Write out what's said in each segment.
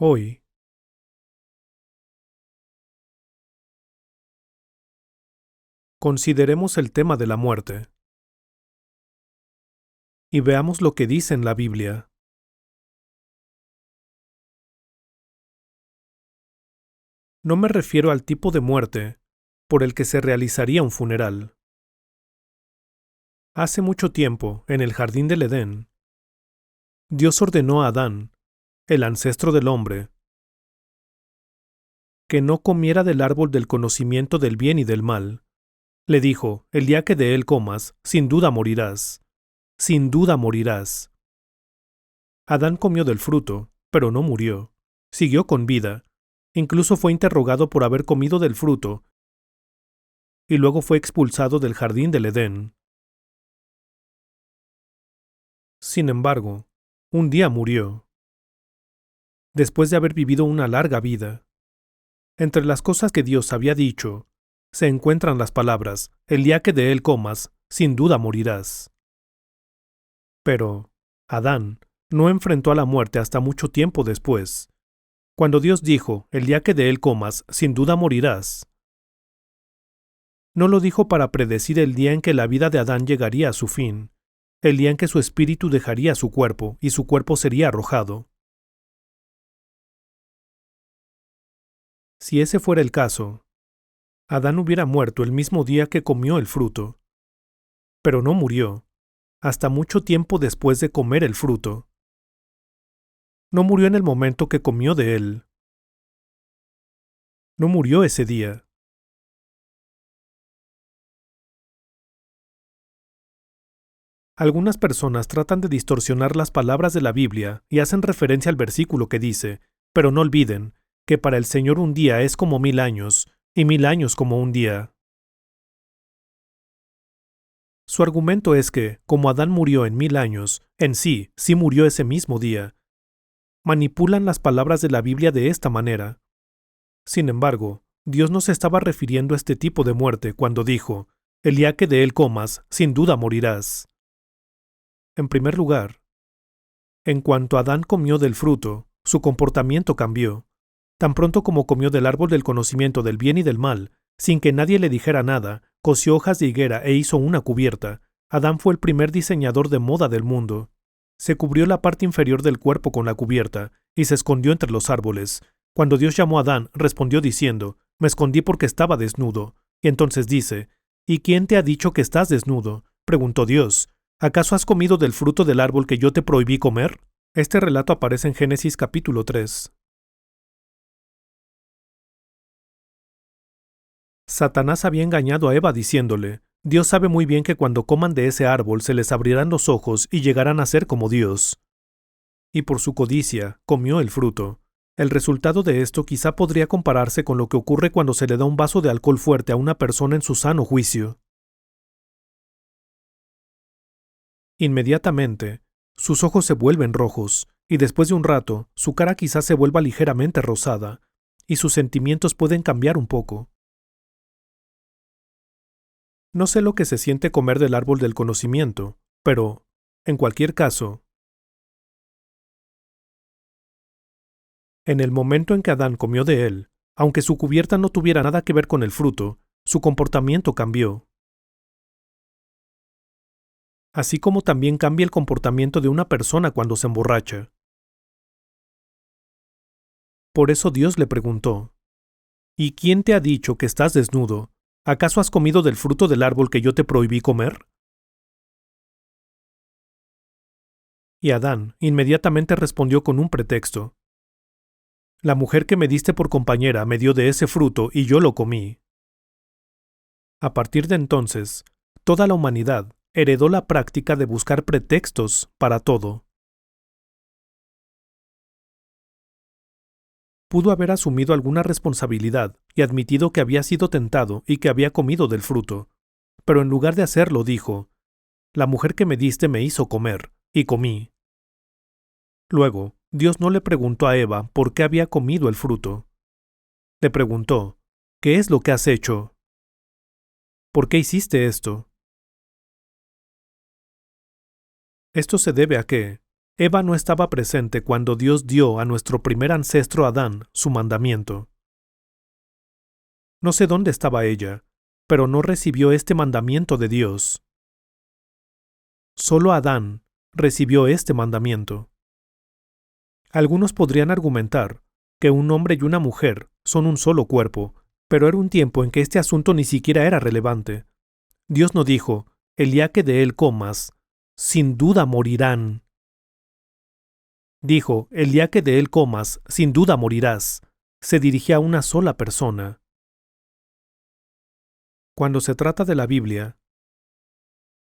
Hoy, consideremos el tema de la muerte y veamos lo que dice en la Biblia. No me refiero al tipo de muerte por el que se realizaría un funeral. Hace mucho tiempo, en el jardín del Edén, Dios ordenó a Adán, el ancestro del hombre, que no comiera del árbol del conocimiento del bien y del mal. Le dijo, el día que de él comas, sin duda morirás. Sin duda morirás. Adán comió del fruto, pero no murió. Siguió con vida. Incluso fue interrogado por haber comido del fruto, y luego fue expulsado del jardín del Edén. Sin embargo, un día murió, después de haber vivido una larga vida. Entre las cosas que Dios había dicho, se encuentran las palabras, el día que de él comas, sin duda morirás. Pero, Adán no enfrentó a la muerte hasta mucho tiempo después. Cuando Dios dijo, el día que de él comas, sin duda morirás, no lo dijo para predecir el día en que la vida de Adán llegaría a su fin, el día en que su espíritu dejaría su cuerpo y su cuerpo sería arrojado. Si ese fuera el caso, Adán hubiera muerto el mismo día que comió el fruto. Pero no murió, hasta mucho tiempo después de comer el fruto. No murió en el momento que comió de él. No murió ese día. Algunas personas tratan de distorsionar las palabras de la Biblia y hacen referencia al versículo que dice, pero no olviden, que para el Señor un día es como 1000 años, y 1000 años como un día. Su argumento es que, como Adán murió en 1000 años, en sí murió ese mismo día. Manipulan las palabras de la Biblia de esta manera. Sin embargo, Dios no se estaba refiriendo a este tipo de muerte cuando dijo, el día que de él comas, sin duda morirás. En primer lugar, en cuanto Adán comió del fruto, su comportamiento cambió. Tan pronto como comió del árbol del conocimiento del bien y del mal, sin que nadie le dijera nada, cosió hojas de higuera e hizo una cubierta. Adán fue el primer diseñador de moda del mundo. Se cubrió la parte inferior del cuerpo con la cubierta y se escondió entre los árboles. Cuando Dios llamó a Adán, respondió diciendo, me escondí porque estaba desnudo. Y entonces dice, ¿y quién te ha dicho que estás desnudo? Preguntó Dios. ¿Acaso has comido del fruto del árbol que yo te prohibí comer? Este relato aparece en Génesis capítulo 3. Satanás había engañado a Eva diciéndole, Dios sabe muy bien que cuando coman de ese árbol se les abrirán los ojos y llegarán a ser como Dios. Y por su codicia, comió el fruto. El resultado de esto quizá podría compararse con lo que ocurre cuando se le da un vaso de alcohol fuerte a una persona en su sano juicio. Inmediatamente, sus ojos se vuelven rojos, y después de un rato, su cara quizás se vuelva ligeramente rosada, y sus sentimientos pueden cambiar un poco. No sé lo que se siente comer del árbol del conocimiento, pero, en cualquier caso, en el momento en que Adán comió de él, aunque su cubierta no tuviera nada que ver con el fruto, su comportamiento cambió. Así como también cambia el comportamiento de una persona cuando se emborracha. Por eso Dios le preguntó, ¿y quién te ha dicho que estás desnudo? ¿Acaso has comido del fruto del árbol que yo te prohibí comer? Y Adán inmediatamente respondió con un pretexto. La mujer que me diste por compañera me dio de ese fruto y yo lo comí. A partir de entonces, toda la humanidad heredó la práctica de buscar pretextos para todo. Pudo haber asumido alguna responsabilidad y admitido que había sido tentado y que había comido del fruto, pero en lugar de hacerlo dijo, la mujer que me diste me hizo comer, y comí. Luego, Dios no le preguntó a Eva por qué había comido el fruto. Le preguntó, ¿qué es lo que has hecho? ¿Por qué hiciste esto? Esto se debe a que, Eva no estaba presente cuando Dios dio a nuestro primer ancestro Adán su mandamiento. No sé dónde estaba ella, pero no recibió este mandamiento de Dios. Solo Adán recibió este mandamiento. Algunos podrían argumentar que un hombre y una mujer son un solo cuerpo, pero era un tiempo en que este asunto ni siquiera era relevante. Dios no dijo, el día que de él comas, sin duda morirán. Dijo, el día que de él comas, sin duda morirás. Se dirigía a una sola persona. Cuando se trata de la Biblia,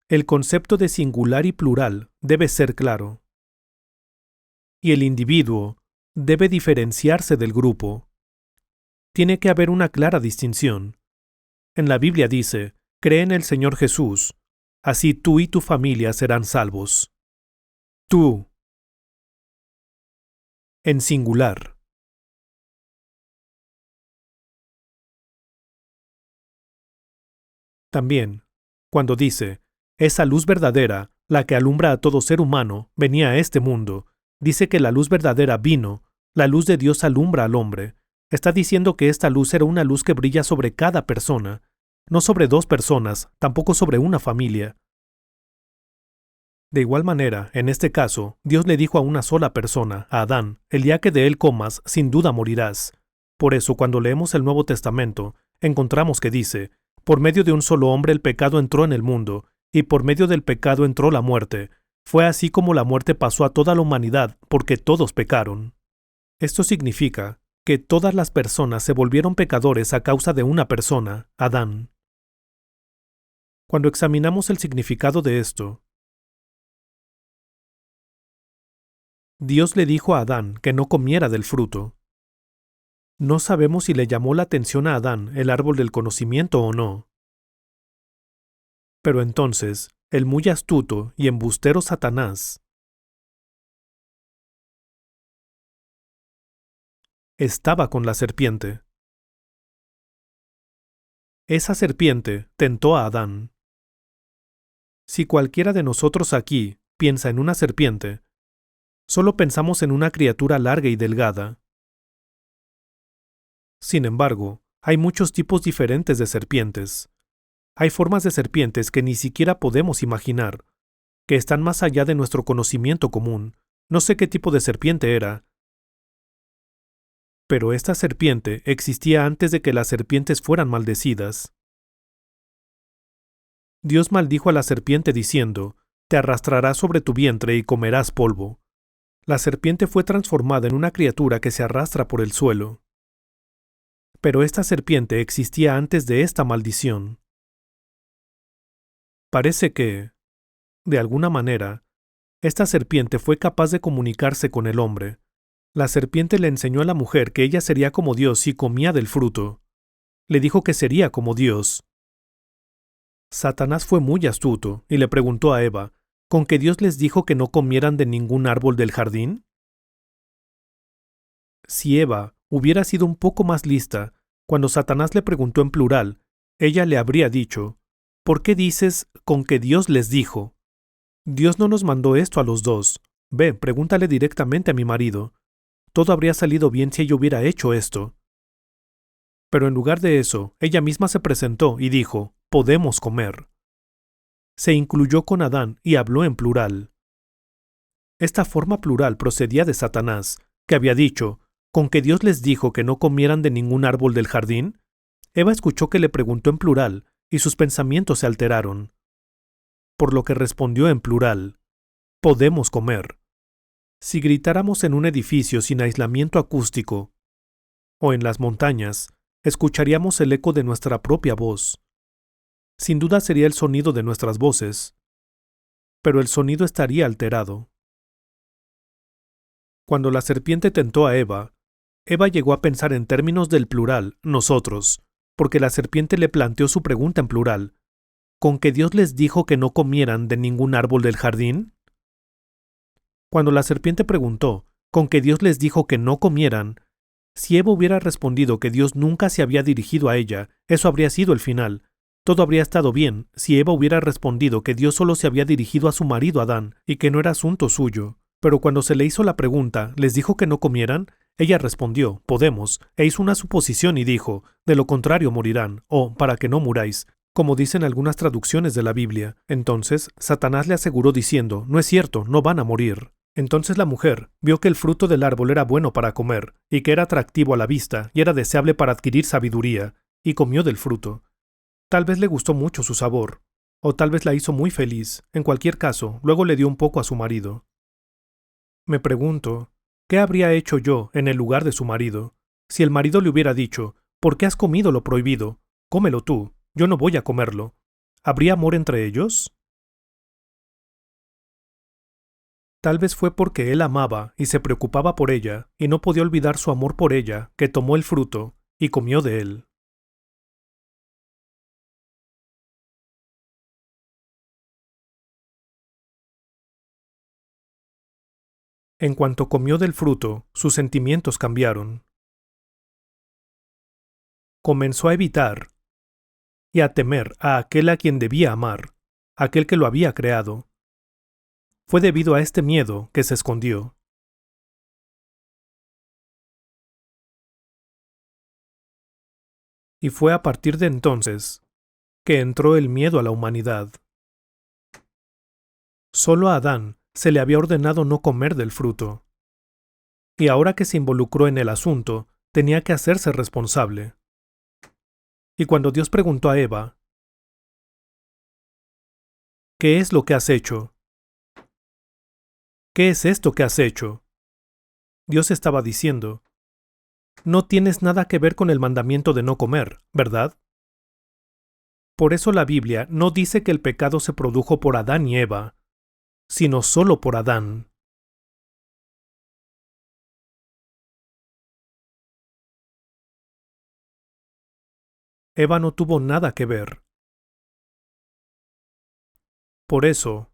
el concepto de singular y plural debe ser claro. Y el individuo debe diferenciarse del grupo. Tiene que haber una clara distinción. En la Biblia dice, cree en el Señor Jesús, así tú y tu familia serán salvos. Tú. En singular. También, cuando dice, esa luz verdadera, la que alumbra a todo ser humano, venía a este mundo, dice que la luz verdadera vino, la luz de Dios alumbra al hombre. Está diciendo que esta luz era una luz que brilla sobre cada persona, no sobre dos personas, tampoco sobre una familia. De igual manera, en este caso, Dios le dijo a una sola persona, a Adán, el día que de él comas, sin duda morirás. Por eso, cuando leemos el Nuevo Testamento, encontramos que dice, por medio de un solo hombre el pecado entró en el mundo, y por medio del pecado entró la muerte. Fue así como la muerte pasó a toda la humanidad, porque todos pecaron. Esto significa que todas las personas se volvieron pecadores a causa de una persona, Adán. Cuando examinamos el significado de esto, Dios le dijo a Adán que no comiera del fruto. No sabemos si le llamó la atención a Adán el árbol del conocimiento o no. Pero entonces, el muy astuto y embustero Satanás estaba con la serpiente. Esa serpiente tentó a Adán. Si cualquiera de nosotros aquí piensa en una serpiente, solo pensamos en una criatura larga y delgada. Sin embargo, hay muchos tipos diferentes de serpientes. Hay formas de serpientes que ni siquiera podemos imaginar, que están más allá de nuestro conocimiento común. No sé qué tipo de serpiente era, pero esta serpiente existía antes de que las serpientes fueran maldecidas. Dios maldijo a la serpiente diciendo, te arrastrarás sobre tu vientre y comerás polvo. La serpiente fue transformada en una criatura que se arrastra por el suelo. Pero esta serpiente existía antes de esta maldición. Parece que, de alguna manera, esta serpiente fue capaz de comunicarse con el hombre. La serpiente le enseñó a la mujer que ella sería como Dios si comía del fruto. Le dijo que sería como Dios. Satanás fue muy astuto y le preguntó a Eva, ¿con que Dios les dijo que no comieran de ningún árbol del jardín? Si Eva hubiera sido un poco más lista, cuando Satanás le preguntó en plural, ella le habría dicho, ¿por qué dices con que Dios les dijo? Dios no nos mandó esto a los dos. Ve, pregúntale directamente a mi marido. Todo habría salido bien si ella hubiera hecho esto. Pero en lugar de eso, ella misma se presentó y dijo, podemos comer. Se incluyó con Adán y habló en plural. Esta forma plural procedía de Satanás, que había dicho, ¿con que Dios les dijo que no comieran de ningún árbol del jardín? Eva escuchó que le preguntó en plural, y sus pensamientos se alteraron. Por lo que respondió en plural, podemos comer. Si gritáramos en un edificio sin aislamiento acústico, o en las montañas, escucharíamos el eco de nuestra propia voz. Sin duda sería el sonido de nuestras voces, pero el sonido estaría alterado. Cuando la serpiente tentó a Eva, Eva llegó a pensar en términos del plural, nosotros, porque la serpiente le planteó su pregunta en plural, ¿con que Dios les dijo que no comieran de ningún árbol del jardín? Cuando la serpiente preguntó, ¿con que Dios les dijo que no comieran? Si Eva hubiera respondido que Dios nunca se había dirigido a ella, eso habría sido el final. Todo habría estado bien si Eva hubiera respondido que Dios solo se había dirigido a su marido Adán y que no era asunto suyo. Pero cuando se le hizo la pregunta, ¿les dijo que no comieran? Ella respondió, podemos, e hizo una suposición y dijo, de lo contrario morirán, o para que no muráis, como dicen algunas traducciones de la Biblia. Entonces, Satanás le aseguró diciendo, no es cierto, no van a morir. Entonces la mujer vio que el fruto del árbol era bueno para comer, y que era atractivo a la vista, y era deseable para adquirir sabiduría, y comió del fruto. Tal vez le gustó mucho su sabor, o tal vez la hizo muy feliz. En cualquier caso, luego le dio un poco a su marido. Me pregunto, ¿qué habría hecho yo en el lugar de su marido? Si el marido le hubiera dicho, ¿por qué has comido lo prohibido? Cómelo tú, yo no voy a comerlo. ¿Habría amor entre ellos? Tal vez fue porque él amaba y se preocupaba por ella, y no podía olvidar su amor por ella, que tomó el fruto y comió de él. En cuanto comió del fruto, sus sentimientos cambiaron. Comenzó a evitar y a temer a aquel a quien debía amar, aquel que lo había creado. Fue debido a este miedo que se escondió. Y fue a partir de entonces que entró el miedo a la humanidad. Solo a Adán se le había ordenado no comer del fruto. Y ahora que se involucró en el asunto, tenía que hacerse responsable. Y cuando Dios preguntó a Eva, ¿qué es lo que has hecho? ¿Qué es esto que has hecho? Dios estaba diciendo, no tienes nada que ver con el mandamiento de no comer, ¿verdad? Por eso la Biblia no dice que el pecado se produjo por Adán y Eva, sino solo por Adán. Eva no tuvo nada que ver. Por eso,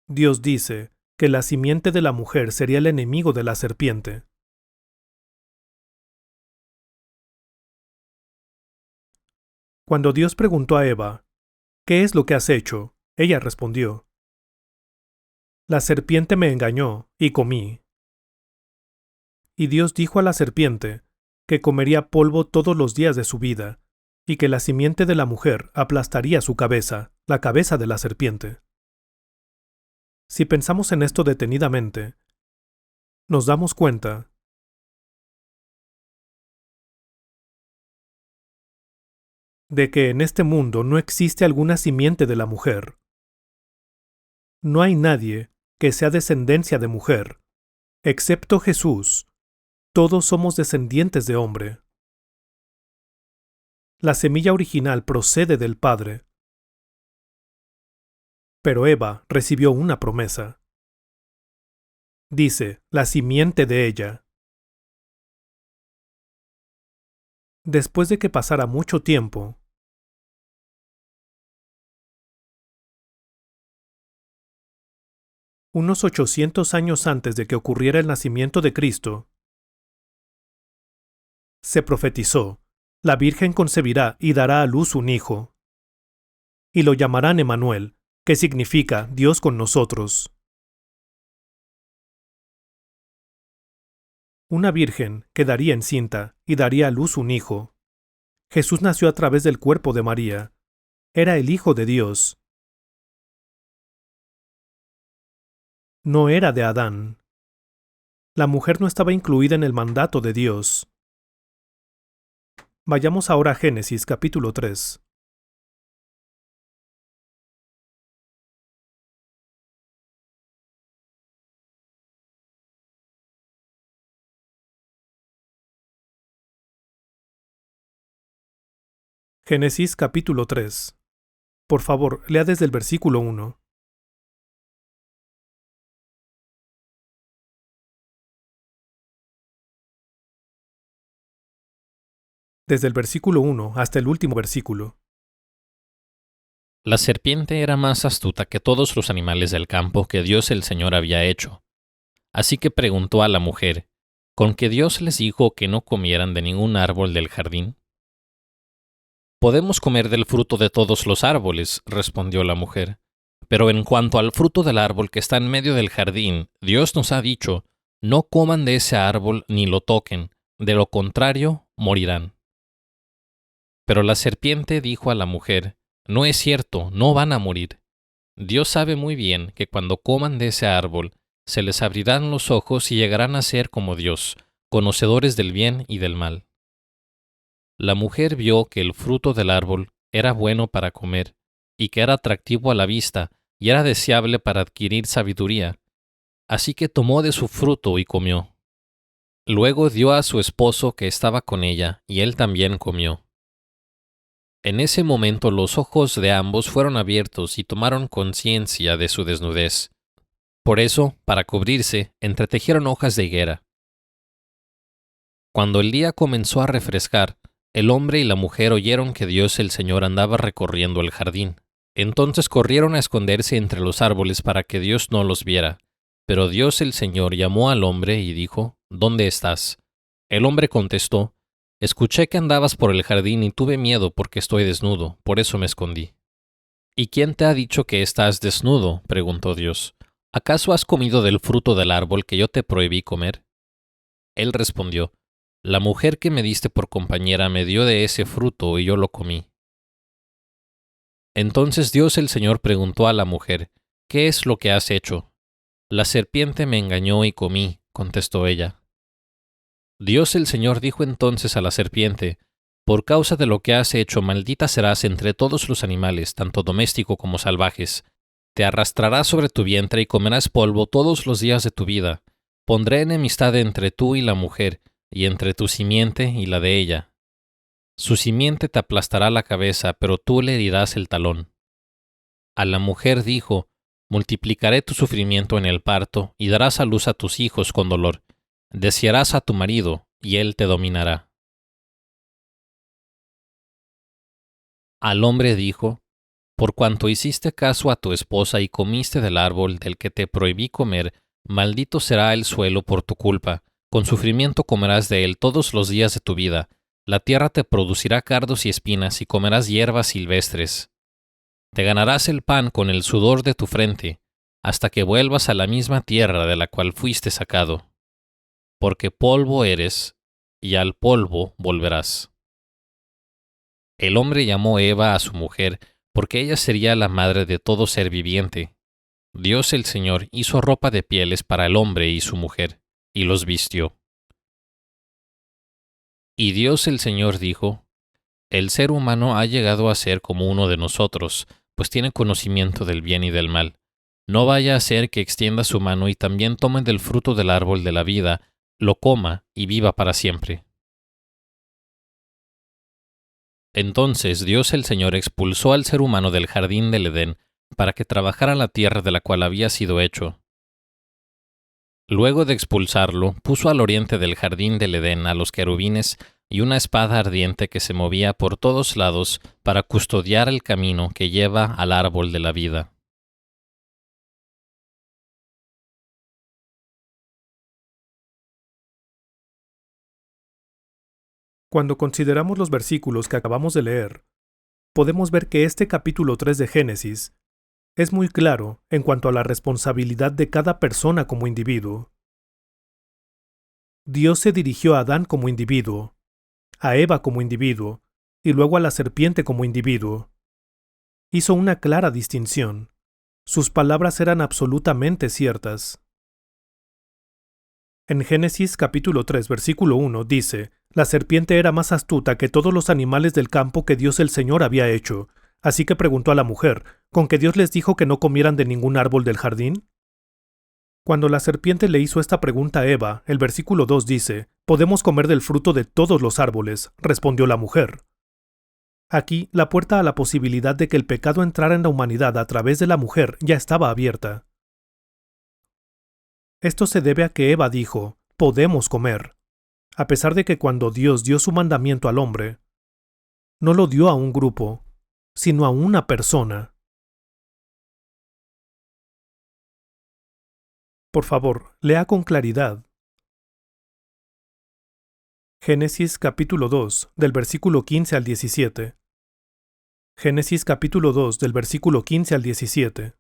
Dios dice que la simiente de la mujer sería el enemigo de la serpiente. Cuando Dios preguntó a Eva, ¿qué es lo que has hecho? Ella respondió, la serpiente me engañó y comí. Y Dios dijo a la serpiente que comería polvo todos los días de su vida, y que la simiente de la mujer aplastaría su cabeza, la cabeza de la serpiente. Si pensamos en esto detenidamente, nos damos cuenta de que en este mundo no existe alguna simiente de la mujer. No hay nadie que sea descendencia de mujer, excepto Jesús. Todos somos descendientes de hombre. La semilla original procede del Padre. Pero Eva recibió una promesa. Dice, la simiente de ella. Después de que pasara mucho tiempo, unos 800 años antes de que ocurriera el nacimiento de Cristo, se profetizó, la Virgen concebirá y dará a luz un hijo, y lo llamarán Emmanuel, que significa Dios con nosotros. Una virgen quedaría encinta y daría a luz un hijo. Jesús nació a través del cuerpo de María. Era el Hijo de Dios. No era de Adán. La mujer no estaba incluida en el mandato de Dios. Vayamos ahora a Génesis capítulo 3. Génesis capítulo 3. Por favor, lea desde el versículo 1. Desde el versículo 1 hasta el último versículo. La serpiente era más astuta que todos los animales del campo que Dios el Señor había hecho. Así que preguntó a la mujer, ¿con qué Dios les dijo que no comieran de ningún árbol del jardín? Podemos comer del fruto de todos los árboles, respondió la mujer, Pero en cuanto al fruto del árbol que está en medio del jardín, Dios nos ha dicho, no coman de ese árbol ni lo toquen, de lo contrario, morirán. Pero la serpiente dijo a la mujer, no es cierto, no van a morir. Dios sabe muy bien que cuando coman de ese árbol, se les abrirán los ojos y llegarán a ser como Dios, conocedores del bien y del mal. La mujer vio que el fruto del árbol era bueno para comer, y que era atractivo a la vista, y era deseable para adquirir sabiduría. Así que tomó de su fruto y comió. Luego dio a su esposo que estaba con ella, y él también comió. En ese momento los ojos de ambos fueron abiertos y tomaron conciencia de su desnudez. Por eso, para cubrirse, entretejieron hojas de higuera. Cuando el día comenzó a refrescar, el hombre y la mujer oyeron que Dios el Señor andaba recorriendo el jardín. Entonces corrieron a esconderse entre los árboles para que Dios no los viera. Pero Dios el Señor llamó al hombre y dijo, ¿Dónde estás? El hombre contestó, escuché que andabas por el jardín y tuve miedo porque estoy desnudo, por eso me escondí. ¿Y quién te ha dicho que estás desnudo? Preguntó Dios. ¿Acaso has comido del fruto del árbol que yo te prohibí comer? Él respondió, la mujer que me diste por compañera me dio de ese fruto y yo lo comí. Entonces Dios el Señor preguntó a la mujer, ¿qué es lo que has hecho? La serpiente me engañó y comí, contestó ella. Dios el Señor dijo entonces a la serpiente, por causa de lo que has hecho, maldita serás entre todos los animales, tanto domésticos como salvajes. Te arrastrarás sobre tu vientre y comerás polvo todos los días de tu vida. Pondré enemistad entre tú y la mujer, y entre tu simiente y la de ella. Su simiente te aplastará la cabeza, pero tú le herirás el talón. A la mujer dijo, multiplicaré tu sufrimiento en el parto, y darás a luz a tus hijos con dolor. Desearás a tu marido, y él te dominará. Al hombre dijo, por cuanto hiciste caso a tu esposa y comiste del árbol del que te prohibí comer, maldito será el suelo por tu culpa. Con sufrimiento comerás de él todos los días de tu vida. La tierra te producirá cardos y espinas y comerás hierbas silvestres. Te ganarás el pan con el sudor de tu frente, hasta que vuelvas a la misma tierra de la cual fuiste sacado. Porque polvo eres, y al polvo volverás. El hombre llamó Eva a su mujer, porque ella sería la madre de todo ser viviente. Dios el Señor hizo ropa de pieles para el hombre y su mujer, y los vistió. Y Dios el Señor dijo, el ser humano ha llegado a ser como uno de nosotros, pues tiene conocimiento del bien y del mal. No vaya a ser que extienda su mano y también tome del fruto del árbol de la vida, lo coma y viva para siempre. Entonces Dios el Señor expulsó al ser humano del jardín del Edén para que trabajara la tierra de la cual había sido hecho. Luego de expulsarlo, puso al oriente del jardín del Edén a los querubines y una espada ardiente que se movía por todos lados para custodiar el camino que lleva al árbol de la vida. Cuando consideramos los versículos que acabamos de leer, podemos ver que este capítulo 3 de Génesis es muy claro en cuanto a la responsabilidad de cada persona como individuo. Dios se dirigió a Adán como individuo, a Eva como individuo, y luego a la serpiente como individuo. Hizo una clara distinción. Sus palabras eran absolutamente ciertas. En Génesis capítulo 3, versículo 1 dice, la serpiente era más astuta que todos los animales del campo que Dios el Señor había hecho, así que preguntó a la mujer, ¿con que Dios les dijo que no comieran de ningún árbol del jardín? Cuando la serpiente le hizo esta pregunta a Eva, el versículo 2 dice, podemos comer del fruto de todos los árboles, respondió la mujer. Aquí, la puerta a la posibilidad de que el pecado entrara en la humanidad a través de la mujer ya estaba abierta. Esto se debe a que Eva dijo, podemos comer, a pesar de que cuando Dios dio su mandamiento al hombre, no lo dio a un grupo, sino a una persona. Por favor, lea con claridad. Génesis capítulo 2, del versículo 15 al 17. Génesis capítulo 2, del versículo 15 al 17.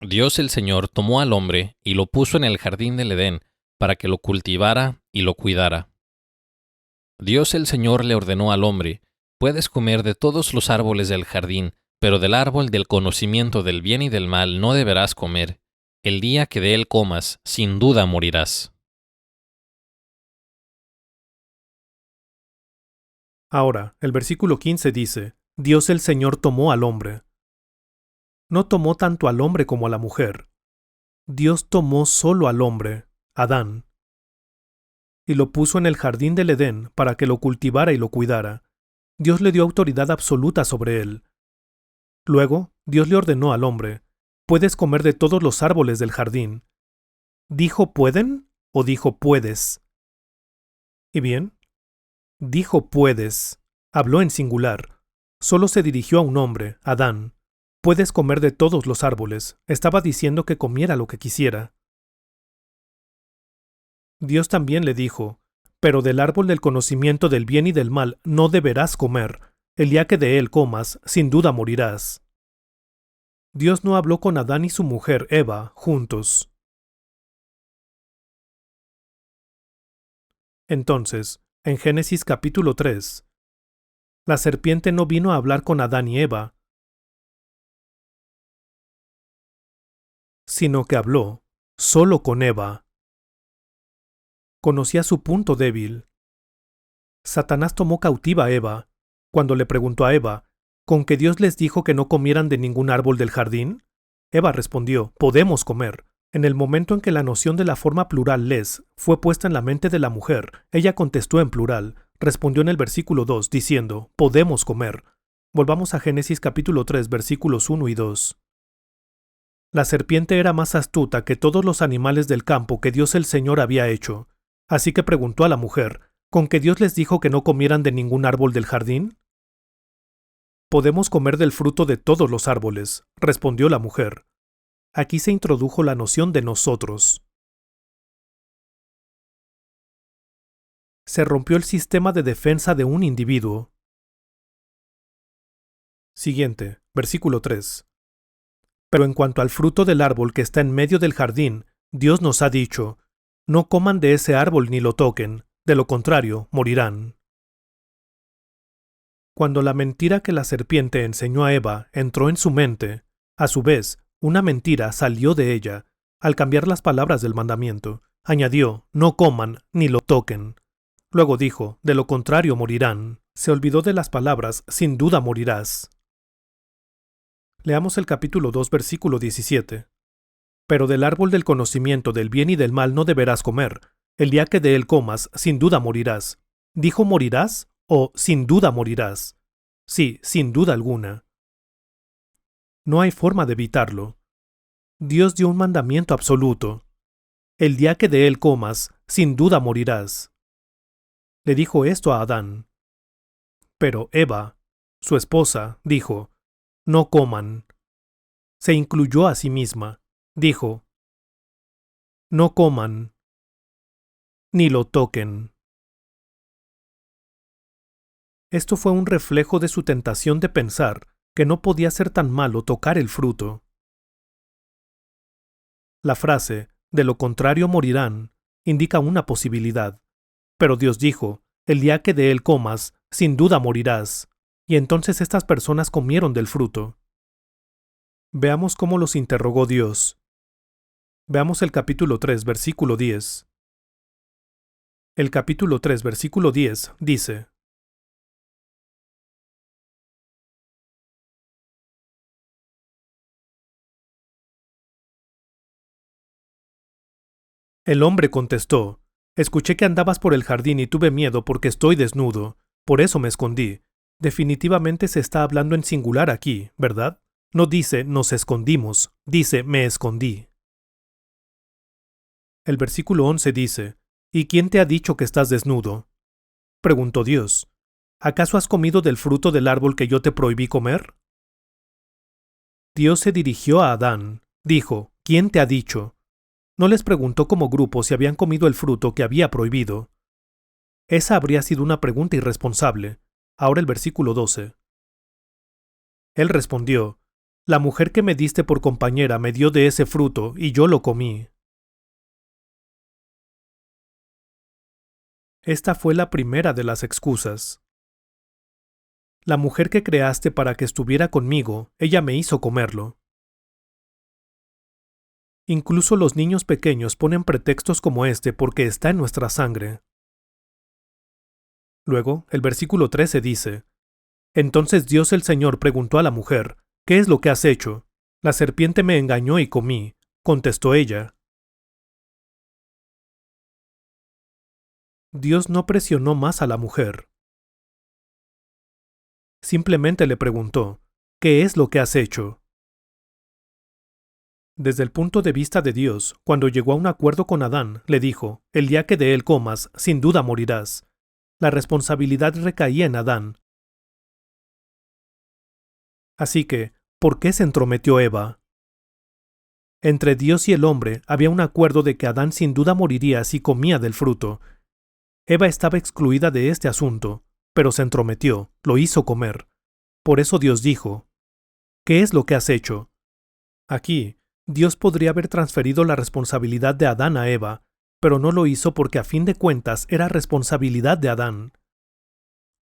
Dios el Señor tomó al hombre y lo puso en el jardín del Edén para que lo cultivara y lo cuidara. Dios el Señor le ordenó al hombre: puedes comer de todos los árboles del jardín, pero del árbol del conocimiento del bien y del mal no deberás comer. El día que de él comas, sin duda morirás. Ahora, el versículo 15 dice, Dios el Señor tomó al hombre. No tomó tanto al hombre como a la mujer. Dios tomó solo al hombre, Adán, y lo puso en el jardín del Edén para que lo cultivara y lo cuidara. Dios le dio autoridad absoluta sobre él. Luego, Dios le ordenó al hombre, puedes comer de todos los árboles del jardín. ¿Dijo pueden o dijo puedes? Y bien, dijo puedes. Habló en singular. Solo se dirigió a un hombre, Adán. Puedes comer de todos los árboles. Estaba diciendo que comiera lo que quisiera. Dios también le dijo, pero del árbol del conocimiento del bien y del mal no deberás comer. El día que de él comas, sin duda morirás. Dios no habló con Adán y su mujer Eva juntos. Entonces, en Génesis capítulo 3, la serpiente no vino a hablar con Adán y Eva, sino que habló solo con Eva. Conocía su punto débil. Satanás tomó cautiva a Eva cuando le preguntó a Eva, ¿con que Dios les dijo que no comieran de ningún árbol del jardín? Eva respondió, podemos comer. En el momento en que la noción de la forma plural les fue puesta en la mente de la mujer, ella contestó en plural, respondió en el versículo 2, diciendo, podemos comer. Volvamos a Génesis capítulo 3, versículos 1 y 2. La serpiente era más astuta que todos los animales del campo que Dios el Señor había hecho. Así que preguntó a la mujer, ¿con que Dios les dijo que no comieran de ningún árbol del jardín? Podemos comer del fruto de todos los árboles, respondió la mujer. Aquí se introdujo la noción de nosotros. Se rompió el sistema de defensa de un individuo. Siguiente, versículo 3. Pero en cuanto al fruto del árbol que está en medio del jardín, Dios nos ha dicho, no coman de ese árbol ni lo toquen, de lo contrario, morirán. Cuando la mentira que la serpiente enseñó a Eva entró en su mente, a su vez, una mentira salió de ella, al cambiar las palabras del mandamiento. Añadió, no coman ni lo toquen. Luego dijo, de lo contrario morirán. Se olvidó de las palabras, sin duda morirás. Leamos el capítulo 2, versículo 17. Pero del árbol del conocimiento del bien y del mal no deberás comer. El día que de él comas, sin duda morirás. ¿Dijo morirás o sin duda morirás? Sí, sin duda alguna. No hay forma de evitarlo. Dios dio un mandamiento absoluto. El día que de él comas, sin duda morirás. Le dijo esto a Adán. Pero Eva, su esposa, dijo, no coman. Se incluyó a sí misma. Dijo, no coman, ni lo toquen. Esto fue un reflejo de su tentación de pensar que no podía ser tan malo tocar el fruto. La frase, de lo contrario morirán, indica una posibilidad. Pero Dios dijo, el día que de él comas, sin duda morirás. Y entonces estas personas comieron del fruto. Veamos cómo los interrogó Dios. Veamos el capítulo 3, versículo 10. El capítulo 3, versículo 10 dice, el hombre contestó, escuché que andabas por el jardín y tuve miedo porque estoy desnudo, por eso me escondí. Definitivamente se está hablando en singular aquí, ¿verdad? No dice nos escondimos, dice me escondí. El versículo 11 dice, ¿y quién te ha dicho que estás desnudo? Preguntó Dios, ¿acaso has comido del fruto del árbol que yo te prohibí comer? Dios se dirigió a Adán, dijo, ¿quién te ha dicho? No les preguntó como grupo si habían comido el fruto que había prohibido. Esa habría sido una pregunta irresponsable. Ahora el versículo 12. Él respondió, la mujer que me diste por compañera me dio de ese fruto y yo lo comí. Esta fue la primera de las excusas. La mujer que creaste para que estuviera conmigo, ella me hizo comerlo. Incluso los niños pequeños ponen pretextos como este porque está en nuestra sangre. Luego, el versículo 13 dice: Entonces Dios el Señor preguntó a la mujer: ¿Qué es lo que has hecho? La serpiente me engañó y comí, contestó ella. Dios no presionó más a la mujer. Simplemente le preguntó: ¿Qué es lo que has hecho? Desde el punto de vista de Dios, cuando llegó a un acuerdo con Adán, le dijo: El día que de él comas, sin duda morirás. La responsabilidad recaía en Adán. Así que, ¿por qué se entrometió Eva? Entre Dios y el hombre había un acuerdo de que Adán sin duda moriría si comía del fruto. Eva estaba excluida de este asunto, pero se entrometió, lo hizo comer. Por eso Dios dijo: ¿Qué es lo que has hecho? Aquí, Dios podría haber transferido la responsabilidad de Adán a Eva, pero no lo hizo porque a fin de cuentas era responsabilidad de Adán.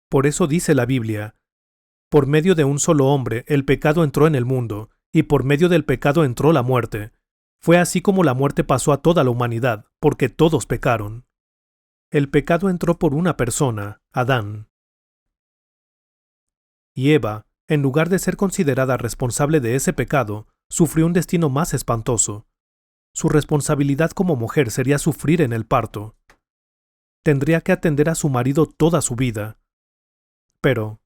Por eso dice la Biblia: por medio de un solo hombre el pecado entró en el mundo, y por medio del pecado entró la muerte. Fue así como la muerte pasó a toda la humanidad, porque todos pecaron. El pecado entró por una persona, Adán. Y Eva, en lugar de ser considerada responsable de ese pecado, sufrió un destino más espantoso. Su responsabilidad como mujer sería sufrir en el parto. Tendría que atender a su marido toda su vida. Pero,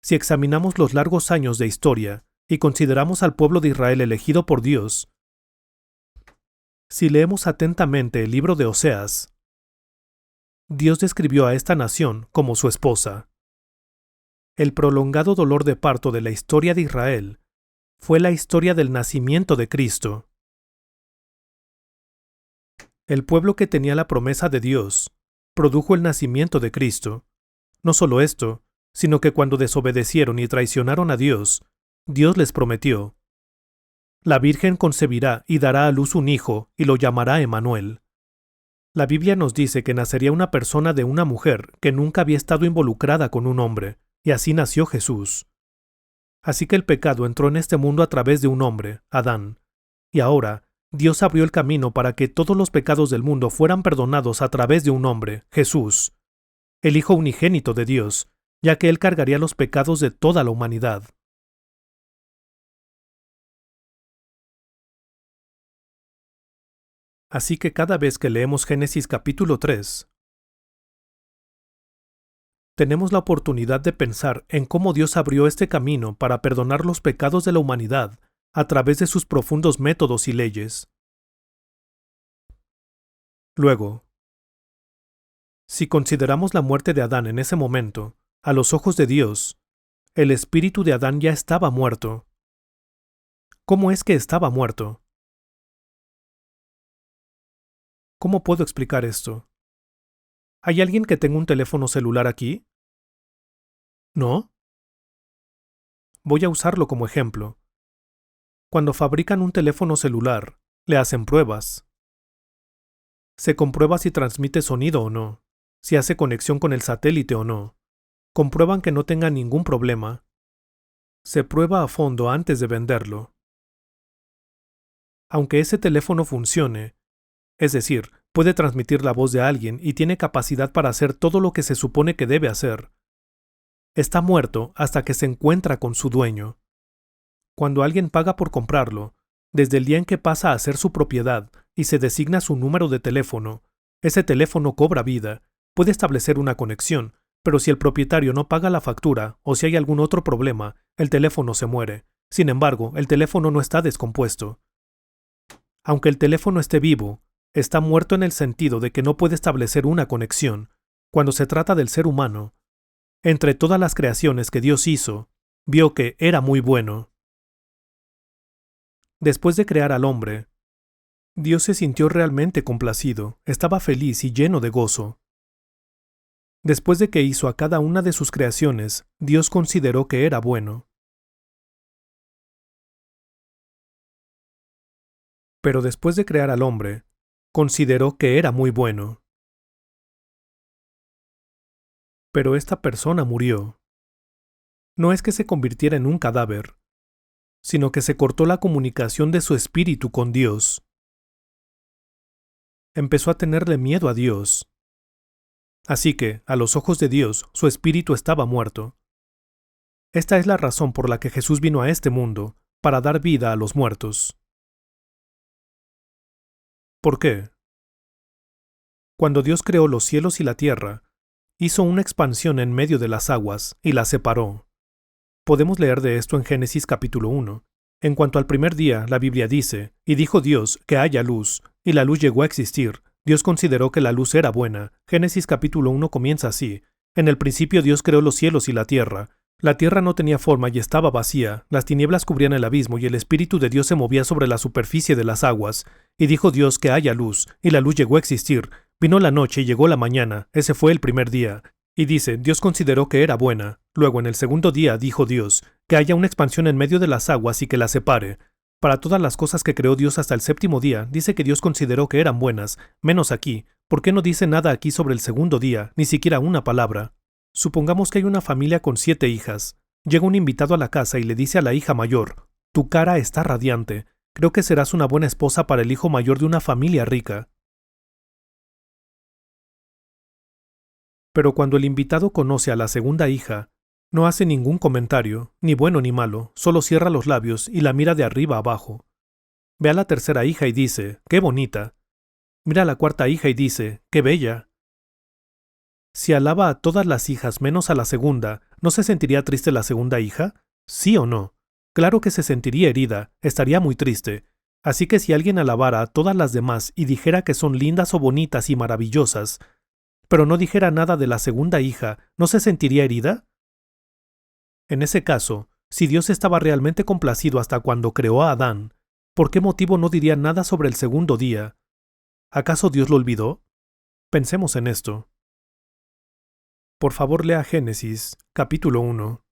si examinamos los largos años de historia y consideramos al pueblo de Israel elegido por Dios, si leemos atentamente el libro de Oseas, Dios describió a esta nación como su esposa. El prolongado dolor de parto de la historia de Israel fue la historia del nacimiento de Cristo. El pueblo que tenía la promesa de Dios produjo el nacimiento de Cristo. No solo esto, sino que cuando desobedecieron y traicionaron a Dios, Dios les prometió: la Virgen concebirá y dará a luz un hijo y lo llamará Emanuel. La Biblia nos dice que nacería una persona de una mujer que nunca había estado involucrada con un hombre, y así nació Jesús. Así que el pecado entró en este mundo a través de un hombre, Adán, y ahora Dios abrió el camino para que todos los pecados del mundo fueran perdonados a través de un hombre, Jesús, el Hijo unigénito de Dios, ya que Él cargaría los pecados de toda la humanidad. Así que cada vez que leemos Génesis capítulo 3, tenemos la oportunidad de pensar en cómo Dios abrió este camino para perdonar los pecados de la humanidad a través de sus profundos métodos y leyes. Luego, si consideramos la muerte de Adán en ese momento, a los ojos de Dios, el espíritu de Adán ya estaba muerto. ¿Cómo es que estaba muerto? ¿Cómo puedo explicar esto? ¿Hay alguien que tenga un teléfono celular aquí? ¿No? Voy a usarlo como ejemplo. Cuando fabrican un teléfono celular, le hacen pruebas. Se comprueba si transmite sonido o no, si hace conexión con el satélite o no. Comprueban que no tenga ningún problema. Se prueba a fondo antes de venderlo. Aunque ese teléfono funcione, es decir, puede transmitir la voz de alguien y tiene capacidad para hacer todo lo que se supone que debe hacer, está muerto hasta que se encuentra con su dueño. Cuando alguien paga por comprarlo, desde el día en que pasa a ser su propiedad y se designa su número de teléfono, ese teléfono cobra vida, puede establecer una conexión, pero si el propietario no paga la factura o si hay algún otro problema, el teléfono se muere. Sin embargo, el teléfono no está descompuesto. Aunque el teléfono esté vivo, está muerto en el sentido de que no puede establecer una conexión. Cuando se trata del ser humano, entre todas las creaciones que Dios hizo, vio que era muy bueno. Después de crear al hombre, Dios se sintió realmente complacido, estaba feliz y lleno de gozo. Después de que hizo a cada una de sus creaciones, Dios consideró que era bueno. Pero después de crear al hombre, consideró que era muy bueno. Pero esta persona murió. No es que se convirtiera en un cadáver, sino que se cortó la comunicación de su espíritu con Dios. Empezó a tenerle miedo a Dios. Así que, a los ojos de Dios, su espíritu estaba muerto. Esta es la razón por la que Jesús vino a este mundo, para dar vida a los muertos. ¿Por qué? Cuando Dios creó los cielos y la tierra, hizo una expansión en medio de las aguas y las separó. Podemos leer de esto en Génesis capítulo 1. En cuanto al primer día, la Biblia dice, y dijo Dios que haya luz, y la luz llegó a existir. Dios consideró que la luz era buena. Génesis capítulo 1 comienza así. En el principio Dios creó los cielos y la tierra. La tierra no tenía forma y estaba vacía, las tinieblas cubrían el abismo y el Espíritu de Dios se movía sobre la superficie de las aguas. Y dijo Dios que haya luz, y la luz llegó a existir. Vino la noche y llegó la mañana, ese fue el primer día. Y dice, Dios consideró que era buena. Luego en el segundo día dijo Dios, que haya una expansión en medio de las aguas y que las separe. Para todas las cosas que creó Dios hasta el séptimo día, dice que Dios consideró que eran buenas, menos aquí. ¿Por qué no dice nada aquí sobre el segundo día, ni siquiera una palabra? Supongamos que hay una familia con 7 hijas. Llega un invitado a la casa y le dice a la hija mayor, tu cara está radiante, creo que serás una buena esposa para el hijo mayor de una familia rica. Pero cuando el invitado conoce a la segunda hija, no hace ningún comentario, ni bueno ni malo, solo cierra los labios y la mira de arriba abajo. Ve a la tercera hija y dice, ¡qué bonita! Mira a la cuarta hija y dice, ¡qué bella! Si alaba a todas las hijas menos a la segunda, ¿no se sentiría triste la segunda hija? ¿Sí o no? Claro que se sentiría herida, estaría muy triste. Así que si alguien alabara a todas las demás y dijera que son lindas o bonitas y maravillosas, pero no dijera nada de la segunda hija, ¿no se sentiría herida? En ese caso, si Dios estaba realmente complacido hasta cuando creó a Adán, ¿por qué motivo no diría nada sobre el segundo día? ¿Acaso Dios lo olvidó? Pensemos en esto. Por favor, lea Génesis, capítulo 1.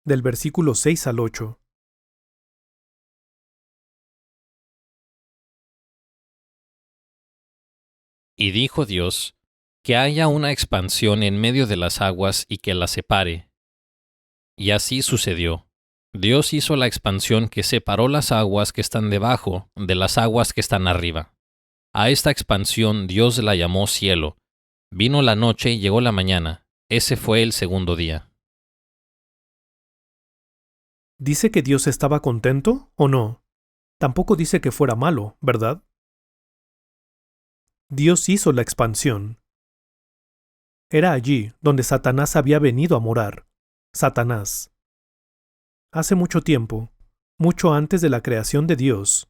Del versículo 6 al 8. Y dijo Dios, que haya una expansión en medio de las aguas y que las separe. Y así sucedió. Dios hizo la expansión que separó las aguas que están debajo de las aguas que están arriba. A esta expansión Dios la llamó cielo. Vino la noche y llegó la mañana. Ese fue el segundo día. ¿Dice que Dios estaba contento o no? Tampoco dice que fuera malo, ¿verdad? Dios hizo la expansión. Era allí donde Satanás había venido a morar. Satanás. Hace mucho tiempo, mucho antes de la creación de Dios.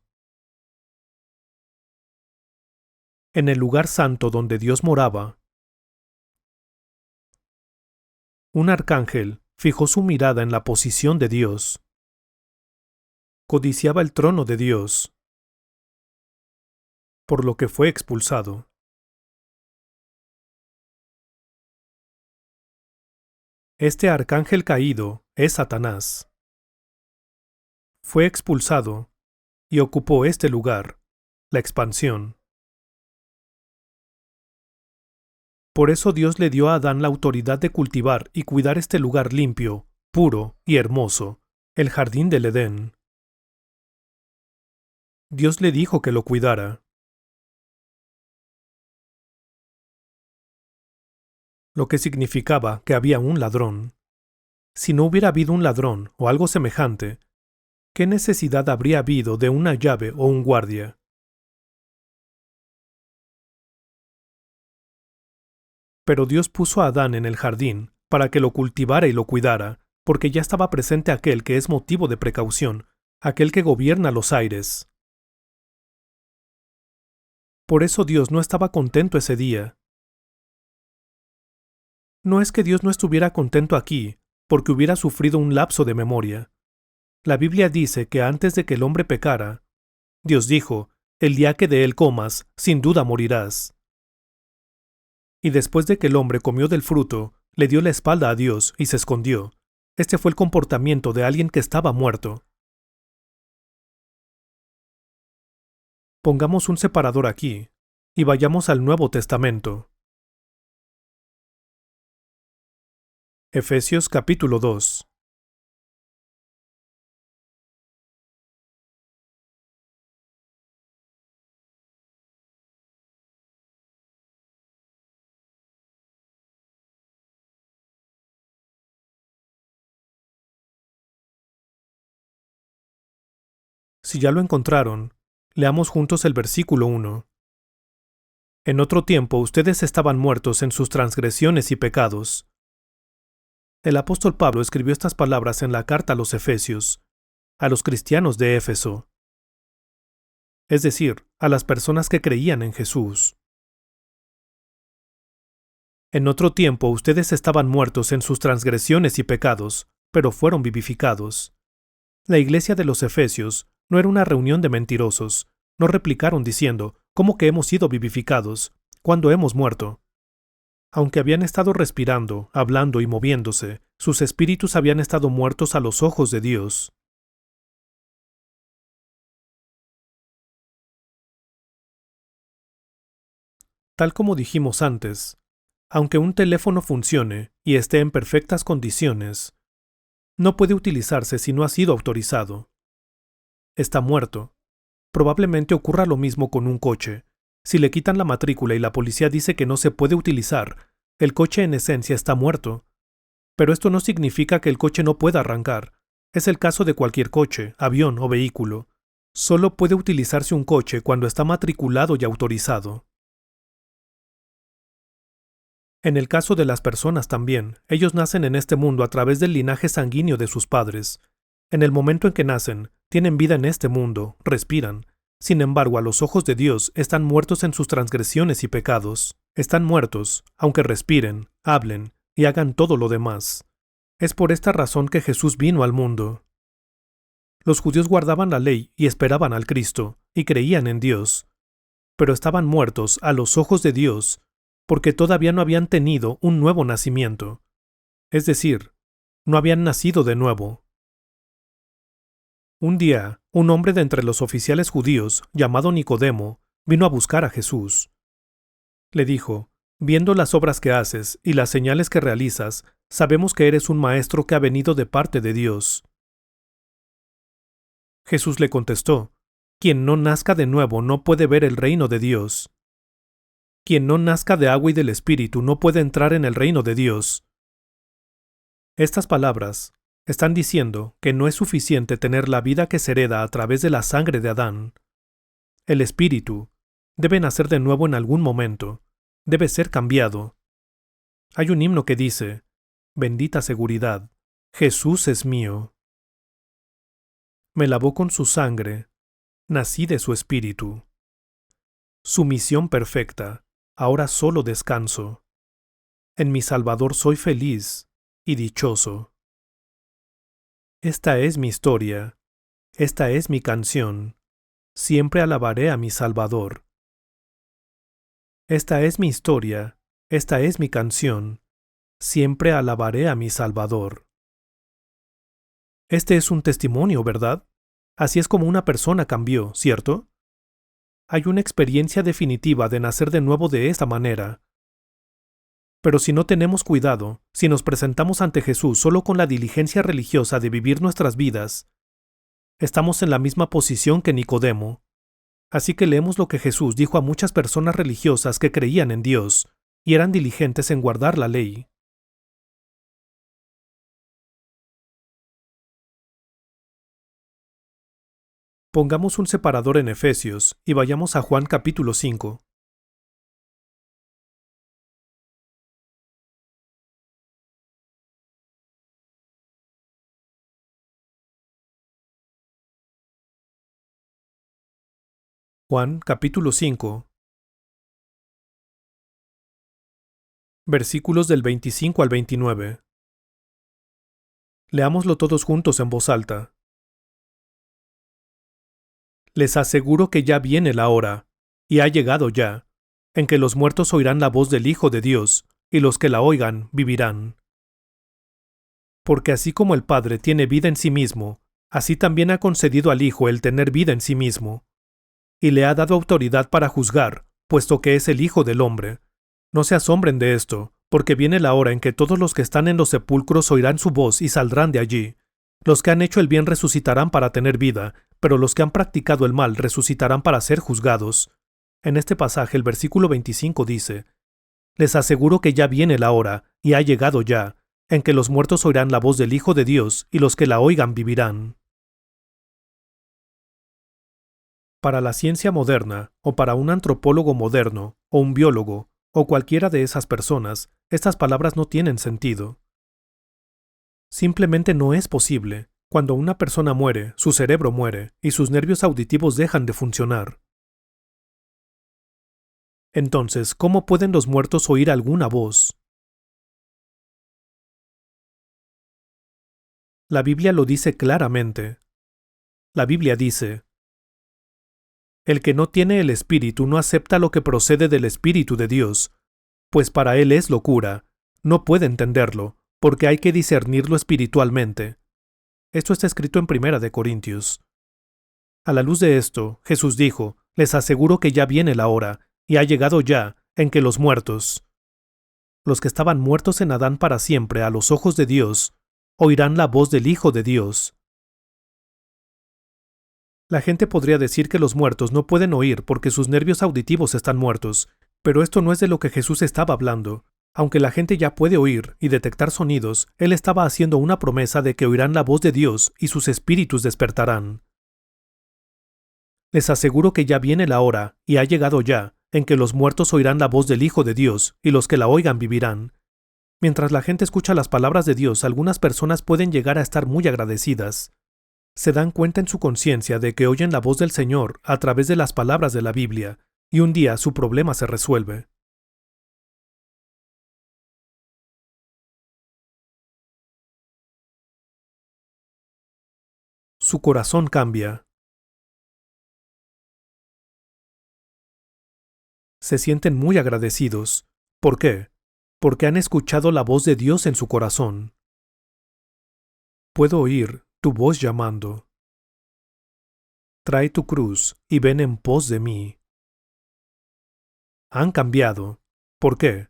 En el lugar santo donde Dios moraba, un arcángel fijó su mirada en la posición de Dios. Codiciaba el trono de Dios, por lo que fue expulsado. Este arcángel caído es Satanás. Fue expulsado y ocupó este lugar, la expansión. Por eso Dios le dio a Adán la autoridad de cultivar y cuidar este lugar limpio, puro y hermoso, el jardín del Edén. Dios le dijo que lo cuidara. Lo que significaba que había un ladrón. Si no hubiera habido un ladrón o algo semejante, ¿qué necesidad habría habido de una llave o un guardia? Pero Dios puso a Adán en el jardín para que lo cultivara y lo cuidara, porque ya estaba presente aquel que es motivo de precaución, aquel que gobierna los aires. Por eso Dios no estaba contento ese día. No es que Dios no estuviera contento aquí, porque hubiera sufrido un lapso de memoria. La Biblia dice que antes de que el hombre pecara, Dios dijo, el día que de él comas, sin duda morirás. Y después de que el hombre comió del fruto, le dio la espalda a Dios y se escondió. Este fue el comportamiento de alguien que estaba muerto. Pongamos un separador aquí y vayamos al Nuevo Testamento. Efesios capítulo 2. Si ya lo encontraron, leamos juntos el versículo 1. En otro tiempo ustedes estaban muertos en sus transgresiones y pecados. El apóstol Pablo escribió estas palabras en la carta a los Efesios, a los cristianos de Éfeso, es decir, a las personas que creían en Jesús. En otro tiempo ustedes estaban muertos en sus transgresiones y pecados, pero fueron vivificados. La iglesia de los Efesios no era una reunión de mentirosos. No replicaron diciendo, ¿cómo que hemos sido vivificados, cuando hemos muerto? Aunque habían estado respirando, hablando y moviéndose, sus espíritus habían estado muertos a los ojos de Dios. Tal como dijimos antes, aunque un teléfono funcione y esté en perfectas condiciones, no puede utilizarse si no ha sido autorizado. Está muerto. Probablemente ocurra lo mismo con un coche. Si le quitan la matrícula y la policía dice que no se puede utilizar, el coche en esencia está muerto. Pero esto no significa que el coche no pueda arrancar. Es el caso de cualquier coche, avión o vehículo. Solo puede utilizarse un coche cuando está matriculado y autorizado. En el caso de las personas también, ellos nacen en este mundo a través del linaje sanguíneo de sus padres. En el momento en que nacen, tienen vida en este mundo, respiran. Sin embargo, a los ojos de Dios están muertos en sus transgresiones y pecados. Están muertos, aunque respiren, hablen y hagan todo lo demás. Es por esta razón que Jesús vino al mundo. Los judíos guardaban la ley y esperaban al Cristo, y creían en Dios. Pero estaban muertos a los ojos de Dios, porque todavía no habían tenido un nuevo nacimiento. Es decir, no habían nacido de nuevo. Un día, un hombre de entre los oficiales judíos, llamado Nicodemo, vino a buscar a Jesús. Le dijo, viendo las obras que haces y las señales que realizas, sabemos que eres un maestro que ha venido de parte de Dios. Jesús le contestó, quien no nazca de nuevo no puede ver el reino de Dios. Quien no nazca de agua y del Espíritu no puede entrar en el reino de Dios. Estas palabras están diciendo que no es suficiente tener la vida que se hereda a través de la sangre de Adán. El Espíritu debe nacer de nuevo en algún momento, debe ser cambiado. Hay un himno que dice, bendita seguridad, Jesús es mío. Me lavó con su sangre, nací de su Espíritu. Su misión perfecta, ahora solo descanso. En mi Salvador soy feliz y dichoso. Esta es mi historia, esta es mi canción, siempre alabaré a mi Salvador. Esta es mi historia, esta es mi canción, siempre alabaré a mi Salvador. Este es un testimonio, ¿verdad? Así es como una persona cambió, ¿cierto? Hay una experiencia definitiva de nacer de nuevo de esta manera. Pero si no tenemos cuidado, si nos presentamos ante Jesús solo con la diligencia religiosa de vivir nuestras vidas, estamos en la misma posición que Nicodemo. Así que leemos lo que Jesús dijo a muchas personas religiosas que creían en Dios y eran diligentes en guardar la ley. Pongamos un separador en Efesios y vayamos a Juan capítulo 5. Juan capítulo 5, versículos del 25 al 29. Leámoslo todos juntos en voz alta. Les aseguro que ya viene la hora, y ha llegado ya, en que los muertos oirán la voz del Hijo de Dios, y los que la oigan vivirán. Porque así como el Padre tiene vida en sí mismo, así también ha concedido al Hijo el tener vida en sí mismo, y le ha dado autoridad para juzgar, puesto que es el Hijo del Hombre. No se asombren de esto, porque viene la hora en que todos los que están en los sepulcros oirán su voz y saldrán de allí. Los que han hecho el bien resucitarán para tener vida, pero los que han practicado el mal resucitarán para ser juzgados. En este pasaje el versículo 25 dice: Les aseguro que ya viene la hora, y ha llegado ya, en que los muertos oirán la voz del Hijo de Dios, y los que la oigan vivirán. Para la ciencia moderna, o para un antropólogo moderno, o un biólogo, o cualquiera de esas personas, estas palabras no tienen sentido. Simplemente no es posible. Cuando una persona muere, su cerebro muere, y sus nervios auditivos dejan de funcionar. Entonces, ¿cómo pueden los muertos oír alguna voz? La Biblia lo dice claramente. La Biblia dice: El que no tiene el Espíritu no acepta lo que procede del Espíritu de Dios, pues para él es locura, no puede entenderlo, porque hay que discernirlo espiritualmente. Esto está escrito en 1 Corintios. A la luz de esto, Jesús dijo: Les aseguro que ya viene la hora, y ha llegado ya, en que los muertos, los que estaban muertos en Adán para siempre a los ojos de Dios, oirán la voz del Hijo de Dios. La gente podría decir que los muertos no pueden oír porque sus nervios auditivos están muertos, pero esto no es de lo que Jesús estaba hablando. Aunque la gente ya puede oír y detectar sonidos, Él estaba haciendo una promesa de que oirán la voz de Dios y sus espíritus despertarán. Les aseguro que ya viene la hora, y ha llegado ya, en que los muertos oirán la voz del Hijo de Dios, y los que la oigan vivirán. Mientras la gente escucha las palabras de Dios, algunas personas pueden llegar a estar muy agradecidas. Se dan cuenta en su conciencia de que oyen la voz del Señor a través de las palabras de la Biblia, y un día su problema se resuelve. Su corazón cambia. Se sienten muy agradecidos. ¿Por qué? Porque han escuchado la voz de Dios en su corazón. Puedo oír tu voz llamando. Trae tu cruz y ven en pos de mí. Han cambiado. ¿Por qué?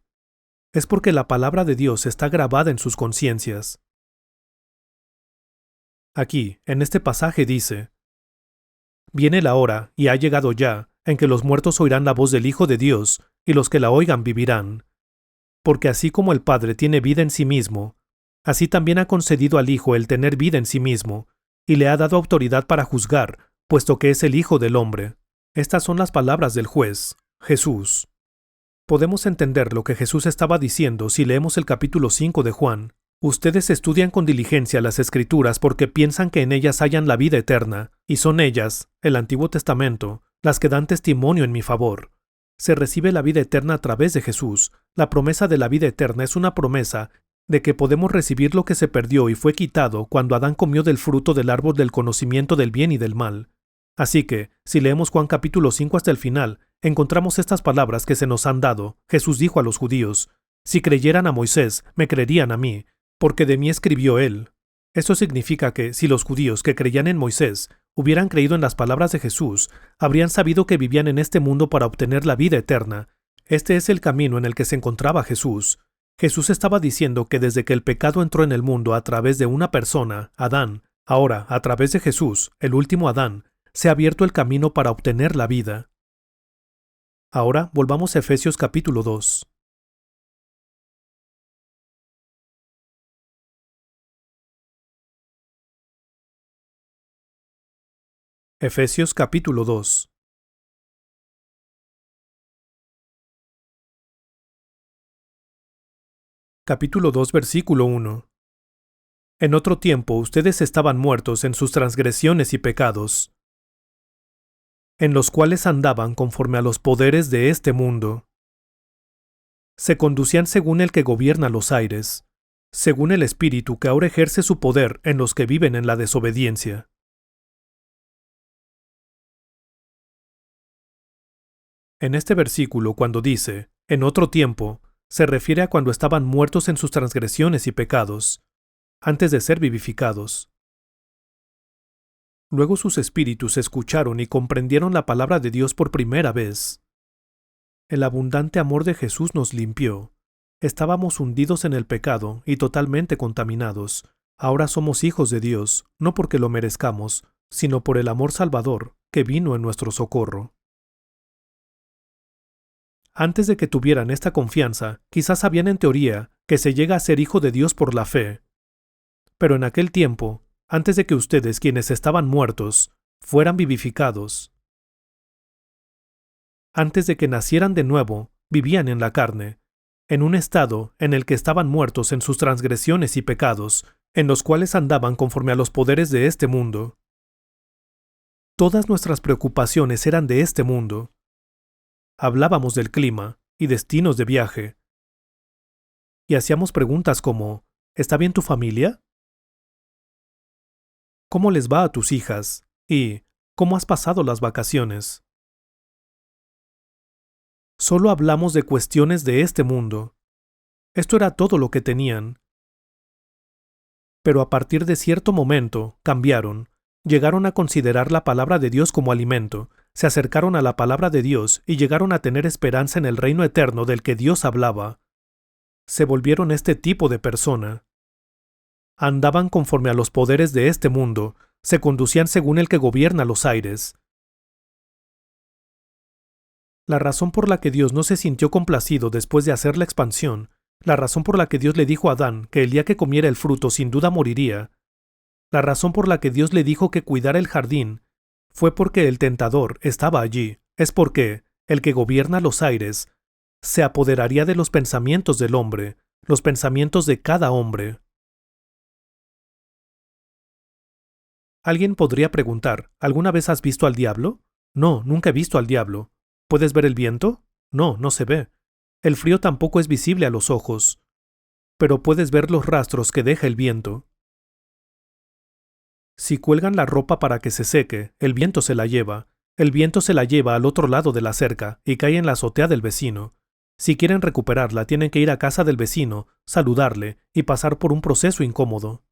Es porque la palabra de Dios está grabada en sus conciencias. Aquí, en este pasaje dice: Viene la hora, y ha llegado ya, en que los muertos oirán la voz del Hijo de Dios, y los que la oigan vivirán. Porque así como el Padre tiene vida en sí mismo, así también ha concedido al Hijo el tener vida en sí mismo, y le ha dado autoridad para juzgar, puesto que es el Hijo del Hombre. Estas son las palabras del juez, Jesús. Podemos entender lo que Jesús estaba diciendo si leemos el capítulo 5 de Juan. Ustedes estudian con diligencia las Escrituras porque piensan que en ellas hallan la vida eterna, y son ellas, el Antiguo Testamento, las que dan testimonio en mi favor. Se recibe la vida eterna a través de Jesús. La promesa de la vida eterna es una promesa de que podemos recibir lo que se perdió y fue quitado cuando Adán comió del fruto del árbol del conocimiento del bien y del mal. Así que, si leemos Juan capítulo 5 hasta el final, encontramos estas palabras que se nos han dado. Jesús dijo a los judíos: Si creyeran a Moisés, me creerían a mí, porque de mí escribió él. Esto significa que, si los judíos que creían en Moisés hubieran creído en las palabras de Jesús, habrían sabido que vivían en este mundo para obtener la vida eterna. Este es el camino en el que se encontraba Jesús. Jesús estaba diciendo que desde que el pecado entró en el mundo a través de una persona, Adán, ahora, a través de Jesús, el último Adán, se ha abierto el camino para obtener la vida. Ahora volvamos a Efesios capítulo 2. Efesios capítulo 2. Capítulo 2, versículo 1. En otro tiempo ustedes estaban muertos en sus transgresiones y pecados, en los cuales andaban conforme a los poderes de este mundo. Se conducían según el que gobierna los aires, según el Espíritu que ahora ejerce su poder en los que viven en la desobediencia. En este versículo, cuando dice, en otro tiempo, se refiere a cuando estaban muertos en sus transgresiones y pecados, antes de ser vivificados. Luego sus espíritus escucharon y comprendieron la palabra de Dios por primera vez. El abundante amor de Jesús nos limpió. Estábamos hundidos en el pecado y totalmente contaminados. Ahora somos hijos de Dios, no porque lo merezcamos, sino por el amor salvador que vino en nuestro socorro. Antes de que tuvieran esta confianza, quizás sabían en teoría que se llega a ser hijo de Dios por la fe. Pero en aquel tiempo, antes de que ustedes, quienes estaban muertos, fueran vivificados, antes de que nacieran de nuevo, vivían en la carne, en un estado en el que estaban muertos en sus transgresiones y pecados, en los cuales andaban conforme a los poderes de este mundo. Todas nuestras preocupaciones eran de este mundo. Hablábamos del clima y destinos de viaje. Y hacíamos preguntas como, ¿está bien tu familia? ¿Cómo les va a tus hijas? Y, ¿cómo has pasado las vacaciones? Solo hablamos de cuestiones de este mundo. Esto era todo lo que tenían. Pero a partir de cierto momento, cambiaron. Llegaron a considerar la palabra de Dios como alimento, se acercaron a la palabra de Dios y llegaron a tener esperanza en el reino eterno del que Dios hablaba. Se volvieron este tipo de persona. Andaban conforme a los poderes de este mundo, se conducían según el que gobierna los aires. La razón por la que Dios no se sintió complacido después de hacer la expansión, la razón por la que Dios le dijo a Adán que el día que comiera el fruto sin duda moriría, la razón por la que Dios le dijo que cuidara el jardín, fue porque el tentador estaba allí, es porque el que gobierna los aires se apoderaría de los pensamientos del hombre, los pensamientos de cada hombre. Alguien podría preguntar, ¿alguna vez has visto al diablo? No, nunca he visto al diablo. ¿Puedes ver el viento? No, no se ve. El frío tampoco es visible a los ojos. Pero puedes ver los rastros que deja el viento. Si cuelgan la ropa para que se seque, el viento se la lleva. El viento se la lleva al otro lado de la cerca y cae en la azotea del vecino. Si quieren recuperarla, tienen que ir a casa del vecino, saludarle y pasar por un proceso incómodo.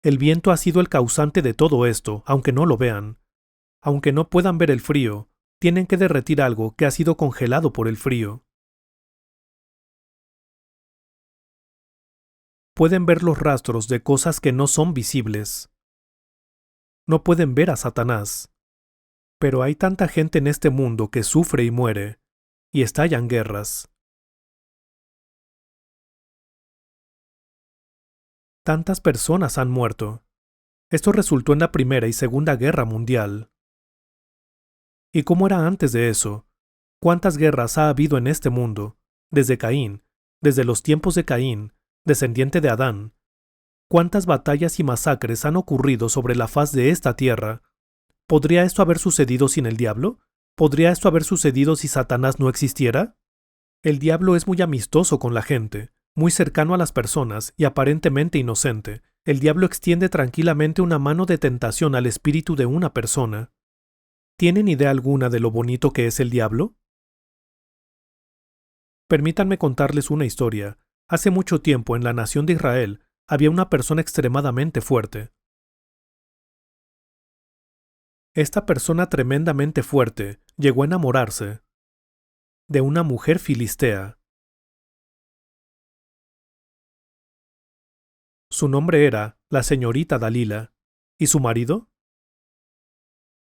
El viento ha sido el causante de todo esto, aunque no lo vean. Aunque no puedan ver el frío, tienen que derretir algo que ha sido congelado por el frío. Pueden ver los rastros de cosas que no son visibles. No pueden ver a Satanás. Pero hay tanta gente en este mundo que sufre y muere, y estallan guerras. Tantas personas han muerto. Esto resultó en la Primera y Segunda Guerra Mundial. ¿Y cómo era antes de eso? ¿Cuántas guerras ha habido en este mundo? Desde Caín, desde los tiempos de Caín, descendiente de Adán. ¿Cuántas batallas y masacres han ocurrido sobre la faz de esta tierra? ¿Podría esto haber sucedido sin el diablo? ¿Podría esto haber sucedido si Satanás no existiera? El diablo es muy amistoso con la gente, muy cercano a las personas y aparentemente inocente. El diablo extiende tranquilamente una mano de tentación al espíritu de una persona. ¿Tienen idea alguna de lo bonito que es el diablo? Permítanme contarles una historia. Hace mucho tiempo en la nación de Israel había una persona extremadamente fuerte. Esta persona tremendamente fuerte llegó a enamorarse de una mujer filistea. Su nombre era la señorita Dalila. ¿Y su marido?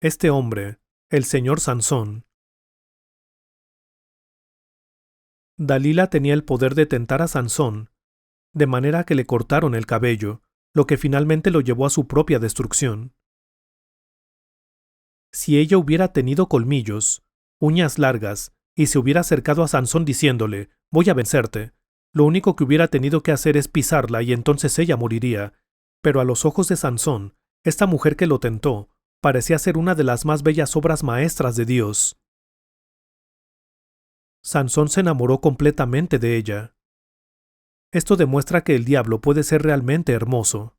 Este hombre, el señor Sansón. Dalila tenía el poder de tentar a Sansón, de manera que le cortaron el cabello, lo que finalmente lo llevó a su propia destrucción. Si ella hubiera tenido colmillos, uñas largas, y se hubiera acercado a Sansón diciéndole, voy a vencerte, lo único que hubiera tenido que hacer es pisarla y entonces ella moriría. Pero a los ojos de Sansón, esta mujer que lo tentó, parecía ser una de las más bellas obras maestras de Dios. Sansón se enamoró completamente de ella. Esto demuestra que el diablo puede ser realmente hermoso.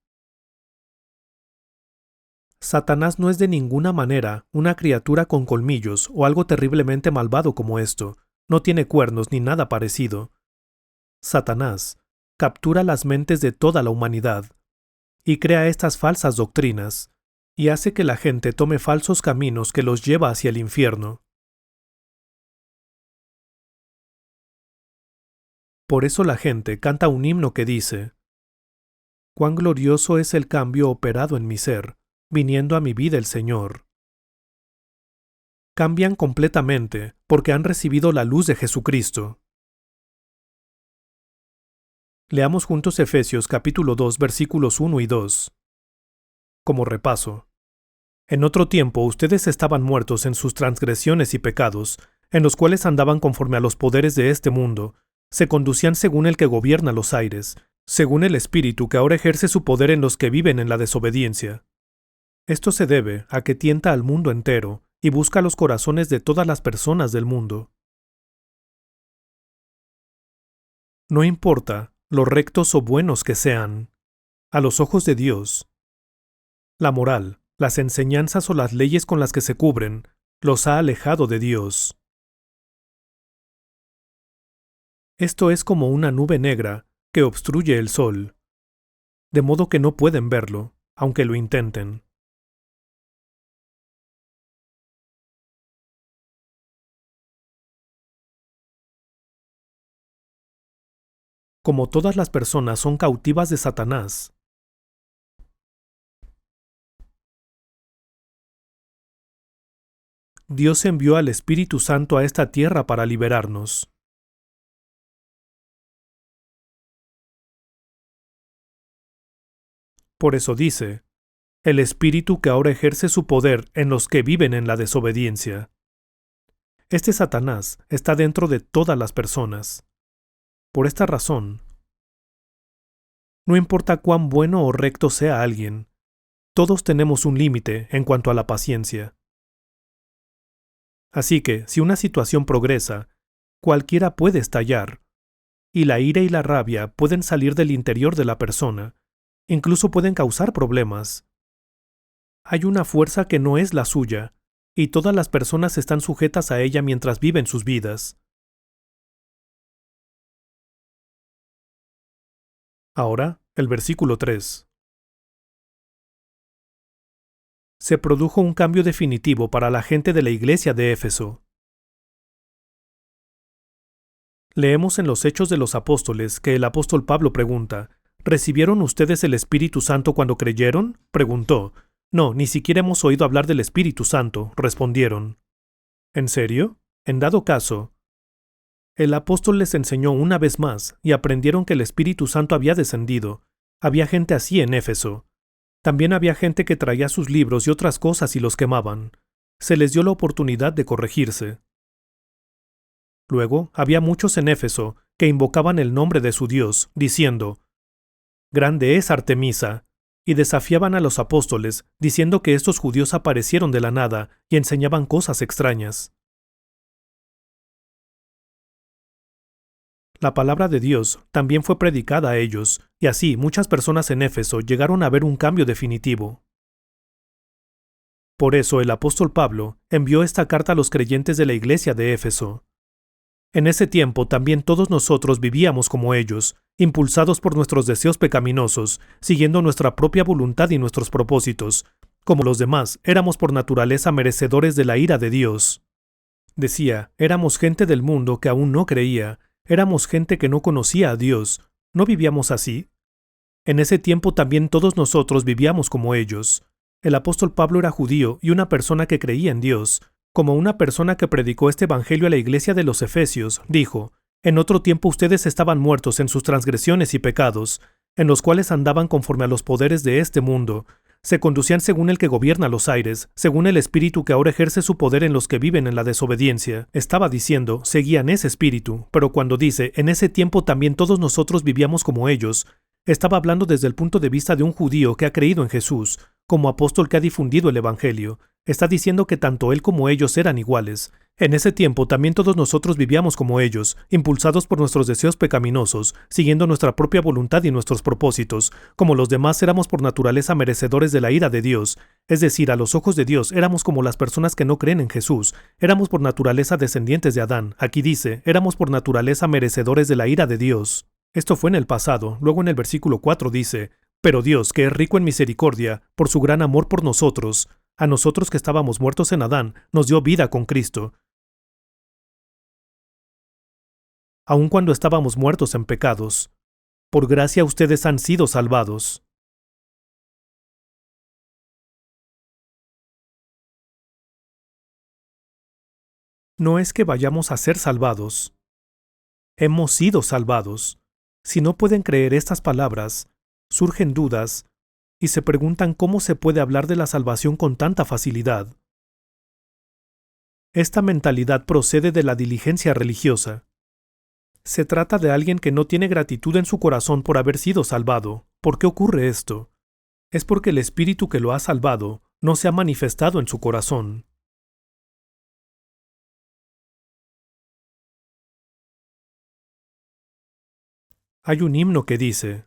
Satanás no es de ninguna manera una criatura con colmillos o algo terriblemente malvado como esto. No tiene cuernos ni nada parecido. Satanás captura las mentes de toda la humanidad y crea estas falsas doctrinas y hace que la gente tome falsos caminos que los lleva hacia el infierno. Por eso la gente canta un himno que dice: «Cuán glorioso es el cambio operado en mi ser, viniendo a mi vida el Señor». Cambian completamente porque han recibido la luz de Jesucristo. Leamos juntos Efesios capítulo 2 versículos 1 y 2. Como repaso. En otro tiempo ustedes estaban muertos en sus transgresiones y pecados, en los cuales andaban conforme a los poderes de este mundo, se conducían según el que gobierna los aires, según el Espíritu que ahora ejerce su poder en los que viven en la desobediencia. Esto se debe a que tienta al mundo entero y busca los corazones de todas las personas del mundo. No importa lo rectos o buenos que sean, a los ojos de Dios, la moral, las enseñanzas o las leyes con las que se cubren, los ha alejado de Dios. Esto es como una nube negra que obstruye el sol, de modo que no pueden verlo, aunque lo intenten. Como todas las personas son cautivas de Satanás, Dios envió al Espíritu Santo a esta tierra para liberarnos. Por eso dice, el Espíritu que ahora ejerce su poder en los que viven en la desobediencia. Este Satanás está dentro de todas las personas. Por esta razón, no importa cuán bueno o recto sea alguien, todos tenemos un límite en cuanto a la paciencia. Así que, si una situación progresa, cualquiera puede estallar, y la ira y la rabia pueden salir del interior de la persona, incluso pueden causar problemas. Hay una fuerza que no es la suya, y todas las personas están sujetas a ella mientras viven sus vidas. Ahora, el versículo 3. Se produjo un cambio definitivo para la gente de la iglesia de Éfeso. Leemos en los Hechos de los Apóstoles que el apóstol Pablo pregunta: ¿recibieron ustedes el Espíritu Santo cuando creyeron? Preguntó. No, ni siquiera hemos oído hablar del Espíritu Santo, respondieron. ¿En serio? En dado caso, el apóstol les enseñó una vez más y aprendieron que el Espíritu Santo había descendido. Había gente así en Éfeso. También había gente que traía sus libros y otras cosas y los quemaban. Se les dio la oportunidad de corregirse. Luego, había muchos en Éfeso que invocaban el nombre de su Dios, diciendo: «Grande es Artemisa», y desafiaban a los apóstoles, diciendo que estos judíos aparecieron de la nada y enseñaban cosas extrañas. La palabra de Dios también fue predicada a ellos, y así muchas personas en Éfeso llegaron a ver un cambio definitivo. Por eso el apóstol Pablo envió esta carta a los creyentes de la iglesia de Éfeso. En ese tiempo también todos nosotros vivíamos como ellos, impulsados por nuestros deseos pecaminosos, siguiendo nuestra propia voluntad y nuestros propósitos. Como los demás, éramos por naturaleza merecedores de la ira de Dios. Decía, éramos gente del mundo que aún no creía, éramos gente que no conocía a Dios. ¿No vivíamos así? En ese tiempo también todos nosotros vivíamos como ellos. El apóstol Pablo era judío y una persona que creía en Dios. Como una persona que predicó este evangelio a la iglesia de los Efesios, dijo: «En otro tiempo ustedes estaban muertos en sus transgresiones y pecados, en los cuales andaban conforme a los poderes de este mundo. Se conducían según el que gobierna los aires, según el espíritu que ahora ejerce su poder en los que viven en la desobediencia». Estaba diciendo, seguían ese espíritu, pero cuando dice, en ese tiempo también todos nosotros vivíamos como ellos, estaba hablando desde el punto de vista de un judío que ha creído en Jesús, como apóstol que ha difundido el evangelio. Está diciendo que tanto él como ellos eran iguales. En ese tiempo también todos nosotros vivíamos como ellos, impulsados por nuestros deseos pecaminosos, siguiendo nuestra propia voluntad y nuestros propósitos. Como los demás éramos por naturaleza merecedores de la ira de Dios, es decir, a los ojos de Dios éramos como las personas que no creen en Jesús, éramos por naturaleza descendientes de Adán. Aquí dice, éramos por naturaleza merecedores de la ira de Dios. Esto fue en el pasado. Luego en el versículo 4 dice, pero Dios, que es rico en misericordia, por su gran amor por nosotros, a nosotros que estábamos muertos en Adán, nos dio vida con Cristo. Aun cuando estábamos muertos en pecados, por gracia ustedes han sido salvados. No es que vayamos a ser salvados, hemos sido salvados. Si no pueden creer estas palabras, surgen dudas y se preguntan cómo se puede hablar de la salvación con tanta facilidad. Esta mentalidad procede de la diligencia religiosa. Se trata de alguien que no tiene gratitud en su corazón por haber sido salvado. ¿Por qué ocurre esto? Es porque el Espíritu que lo ha salvado no se ha manifestado en su corazón. Hay un himno que dice,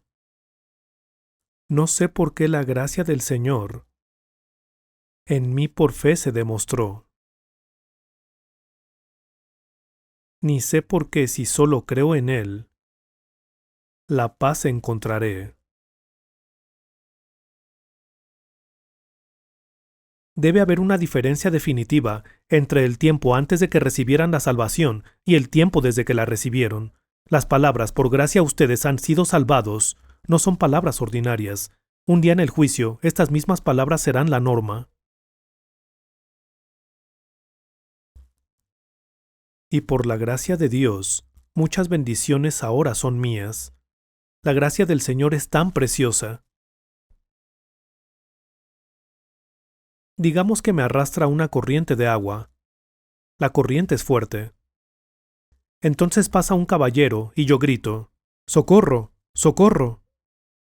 no sé por qué la gracia del Señor en mí por fe se demostró, ni sé por qué si solo creo en Él, la paz encontraré. Debe haber una diferencia definitiva entre el tiempo antes de que recibieran la salvación y el tiempo desde que la recibieron. Las palabras por gracia ustedes han sido salvados no son palabras ordinarias. Un día en el juicio, estas mismas palabras serán la norma. Y por la gracia de Dios, muchas bendiciones ahora son mías. La gracia del Señor es tan preciosa. Digamos que me arrastra una corriente de agua. La corriente es fuerte. Entonces pasa un caballero y yo grito, ¡socorro! ¡Socorro!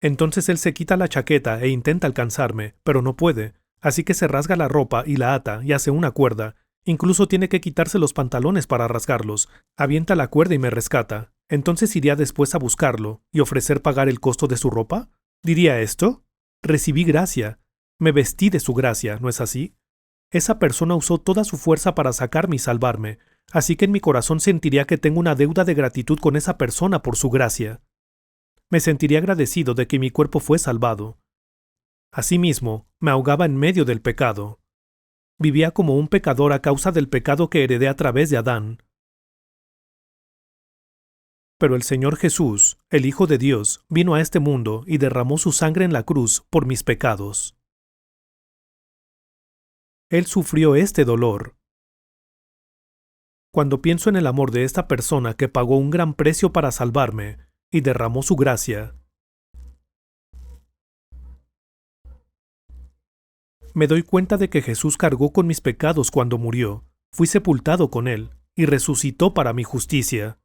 Entonces él se quita la chaqueta e intenta alcanzarme, pero no puede, así que se rasga la ropa y la ata y hace una cuerda. Incluso tiene que quitarse los pantalones para rasgarlos. Avienta la cuerda y me rescata. ¿Entonces iría después a buscarlo y ofrecer pagar el costo de su ropa? ¿Diría esto? Recibí gracia. Me vestí de su gracia, ¿no es así? Esa persona usó toda su fuerza para sacarme y salvarme, así que en mi corazón sentiría que tengo una deuda de gratitud con esa persona por su gracia. Me sentiría agradecido de que mi cuerpo fue salvado. Asimismo, me ahogaba en medio del pecado. Vivía como un pecador a causa del pecado que heredé a través de Adán. Pero el Señor Jesús, el Hijo de Dios, vino a este mundo y derramó su sangre en la cruz por mis pecados. Él sufrió este dolor. Cuando pienso en el amor de esta persona que pagó un gran precio para salvarme y derramó su gracia, me doy cuenta de que Jesús cargó con mis pecados cuando murió, fui sepultado con él y resucitó para mi justicia.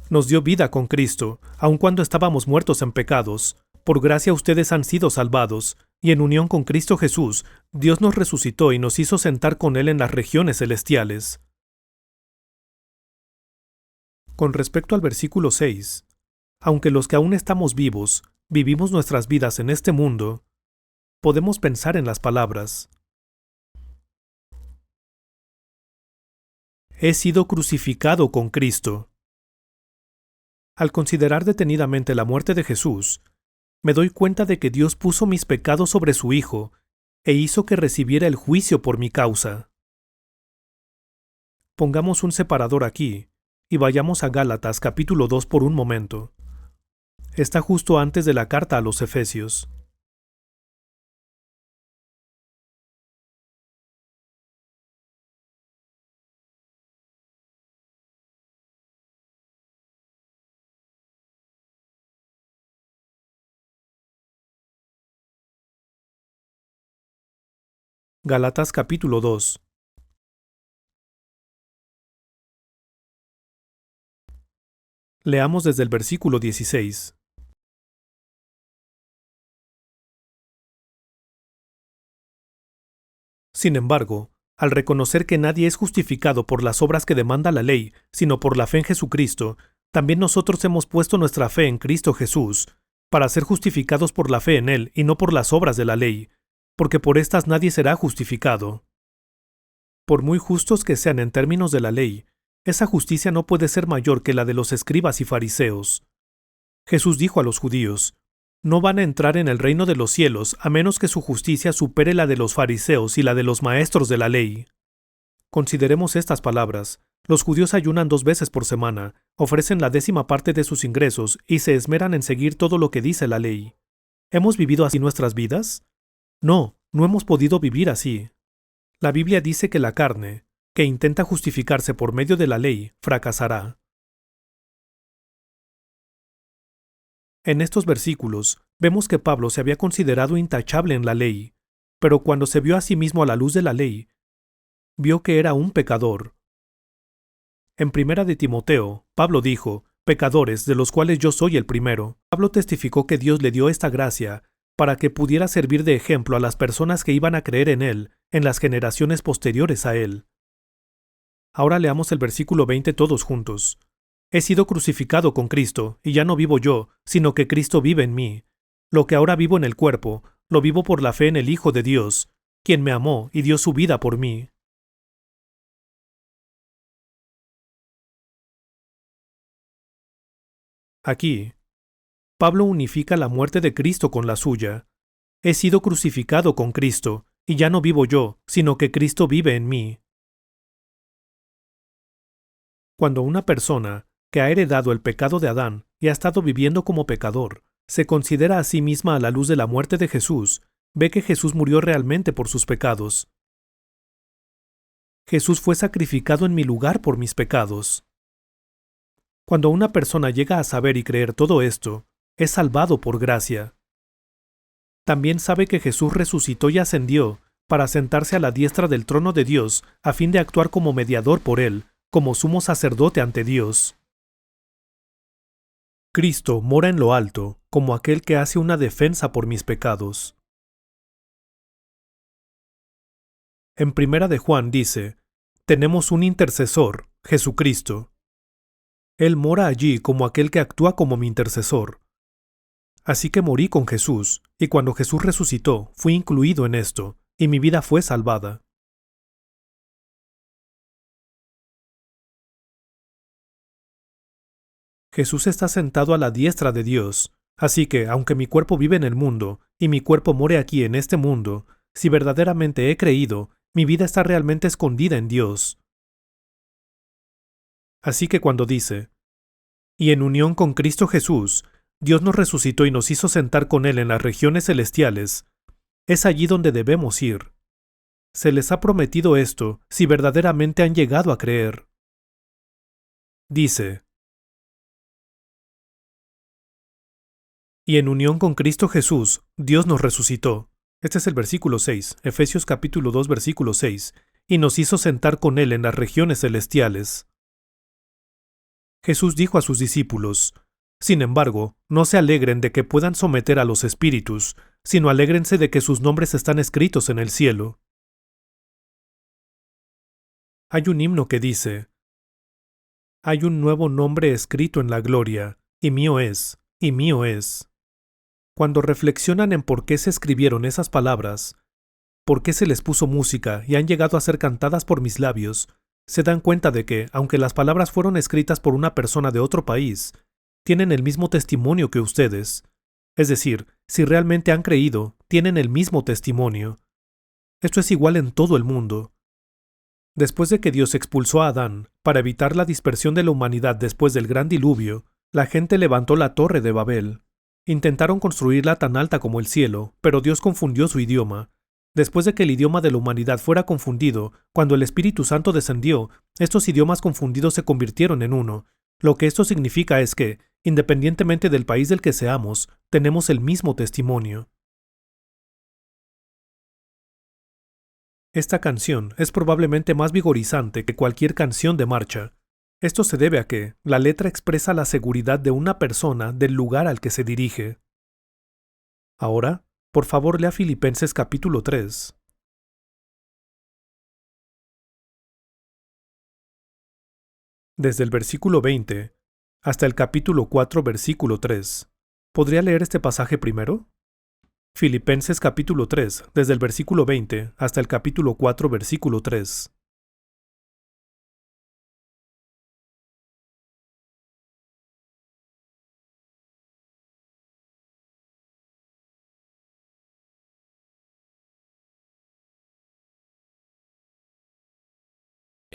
Nos dio vida con Cristo, aun cuando estábamos muertos en pecados. Por gracia ustedes han sido salvados, y en unión con Cristo Jesús, Dios nos resucitó y nos hizo sentar con Él en las regiones celestiales. Con respecto al versículo 6, aunque los que aún estamos vivos, vivimos nuestras vidas en este mundo, podemos pensar en las palabras, he sido crucificado con Cristo. Al considerar detenidamente la muerte de Jesús, me doy cuenta de que Dios puso mis pecados sobre su Hijo e hizo que recibiera el juicio por mi causa. Pongamos un separador aquí y vayamos a Gálatas capítulo 2 por un momento. Está justo antes de la carta a los Efesios. Gálatas capítulo 2. Leamos desde el versículo 16. Sin embargo, al reconocer que nadie es justificado por las obras que demanda la ley, sino por la fe en Jesucristo, también nosotros hemos puesto nuestra fe en Cristo Jesús, para ser justificados por la fe en Él y no por las obras de la ley, porque por estas nadie será justificado. Por muy justos que sean en términos de la ley, esa justicia no puede ser mayor que la de los escribas y fariseos. Jesús dijo a los judíos: no van a entrar en el reino de los cielos a menos que su justicia supere la de los fariseos y la de los maestros de la ley. Consideremos estas palabras. Los judíos ayunan 2 veces por semana, ofrecen la 10ª parte de sus ingresos y se esmeran en seguir todo lo que dice la ley. ¿Hemos vivido así nuestras vidas? No, no hemos podido vivir así. La Biblia dice que la carne, que intenta justificarse por medio de la ley, fracasará. En estos versículos, vemos que Pablo se había considerado intachable en la ley, pero cuando se vio a sí mismo a la luz de la ley, vio que era un pecador. En 1 de Timoteo, Pablo dijo: pecadores, de los cuales yo soy el primero. Pablo testificó que Dios le dio esta gracia para que pudiera servir de ejemplo a las personas que iban a creer en él en las generaciones posteriores a él. Ahora leamos el versículo 20 todos juntos. He sido crucificado con Cristo, y ya no vivo yo, sino que Cristo vive en mí. Lo que ahora vivo en el cuerpo, lo vivo por la fe en el Hijo de Dios, quien me amó y dio su vida por mí. Aquí, Pablo unifica la muerte de Cristo con la suya. He sido crucificado con Cristo, y ya no vivo yo, sino que Cristo vive en mí. Cuando una persona, que ha heredado el pecado de Adán y ha estado viviendo como pecador, se considera a sí misma a la luz de la muerte de Jesús, ve que Jesús murió realmente por sus pecados. Jesús fue sacrificado en mi lugar por mis pecados. Cuando una persona llega a saber y creer todo esto, es salvado por gracia. También sabe que Jesús resucitó y ascendió para sentarse a la diestra del trono de Dios a fin de actuar como mediador por él, como sumo sacerdote ante Dios. Cristo mora en lo alto, como aquel que hace una defensa por mis pecados. En 1 de Juan dice: tenemos un intercesor, Jesucristo. Él mora allí como aquel que actúa como mi intercesor. Así que morí con Jesús, y cuando Jesús resucitó, fui incluido en esto, y mi vida fue salvada. Jesús está sentado a la diestra de Dios, así que, aunque mi cuerpo vive en el mundo, y mi cuerpo more aquí en este mundo, si verdaderamente he creído, mi vida está realmente escondida en Dios. Así que cuando dice: y en unión con Cristo Jesús, Dios nos resucitó y nos hizo sentar con Él en las regiones celestiales, es allí donde debemos ir. Se les ha prometido esto si verdaderamente han llegado a creer. Dice: y en unión con Cristo Jesús, Dios nos resucitó. Este es el versículo 6, Efesios capítulo 2, versículo 6, y nos hizo sentar con Él en las regiones celestiales. Jesús dijo a sus discípulos: sin embargo, no se alegren de que puedan someter a los espíritus, sino alégrense de que sus nombres están escritos en el cielo. Hay un himno que dice: hay un nuevo nombre escrito en la gloria, y mío es, y mío es. Cuando reflexionan en por qué se escribieron esas palabras, por qué se les puso música y han llegado a ser cantadas por mis labios, se dan cuenta de que, aunque las palabras fueron escritas por una persona de otro país, tienen el mismo testimonio que ustedes. Es decir, si realmente han creído, tienen el mismo testimonio. Esto es igual en todo el mundo. Después de que Dios expulsó a Adán, para evitar la dispersión de la humanidad después del gran diluvio, la gente levantó la torre de Babel. Intentaron construirla tan alta como el cielo, pero Dios confundió su idioma. Después de que el idioma de la humanidad fuera confundido, cuando el Espíritu Santo descendió, estos idiomas confundidos se convirtieron en uno. Lo que esto significa es que, independientemente del país del que seamos, tenemos el mismo testimonio. Esta canción es probablemente más vigorizante que cualquier canción de marcha. Esto se debe a que la letra expresa la seguridad de una persona del lugar al que se dirige. Ahora, por favor, lea Filipenses capítulo 3. desde el versículo 20 hasta el capítulo 4, versículo 3. ¿Podría leer este pasaje primero? Filipenses capítulo 3, desde el versículo 20 hasta el capítulo 4, versículo 3.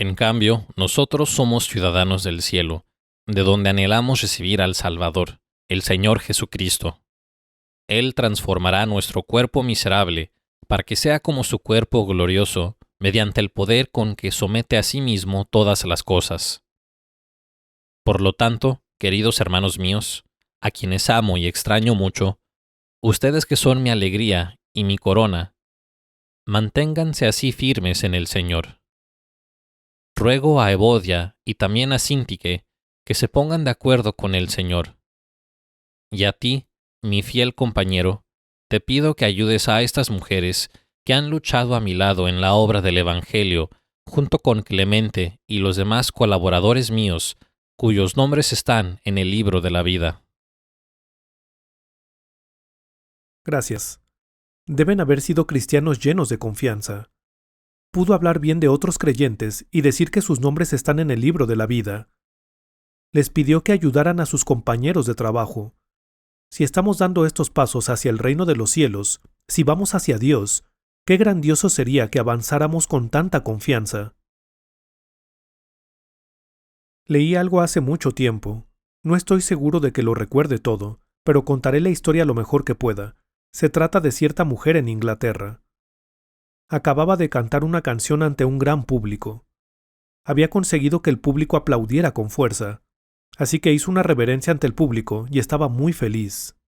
En cambio, nosotros somos ciudadanos del cielo, de donde anhelamos recibir al Salvador, el Señor Jesucristo. Él transformará nuestro cuerpo miserable para que sea como su cuerpo glorioso, mediante el poder con que somete a sí mismo todas las cosas. Por lo tanto, queridos hermanos míos, a quienes amo y extraño mucho, ustedes que son mi alegría y mi corona, manténganse así firmes en el Señor. Ruego a Evodia y también a Síntique que se pongan de acuerdo con el Señor. Y a ti, mi fiel compañero, te pido que ayudes a estas mujeres que han luchado a mi lado en la obra del Evangelio, junto con Clemente y los demás colaboradores míos, cuyos nombres están en el libro de la vida. Gracias. Deben haber sido cristianos llenos de confianza. Pudo hablar bien de otros creyentes y decir que sus nombres están en el libro de la vida. Les pidió que ayudaran a sus compañeros de trabajo. Si estamos dando estos pasos hacia el reino de los cielos, si vamos hacia Dios, qué grandioso sería que avanzáramos con tanta confianza. Leí algo hace mucho tiempo. No estoy seguro de que lo recuerde todo, pero contaré la historia lo mejor que pueda. Se trata de cierta mujer en Inglaterra. Acababa de cantar una canción ante un gran público. Había conseguido que el público aplaudiera con fuerza, así que hizo una reverencia ante el público y estaba muy feliz.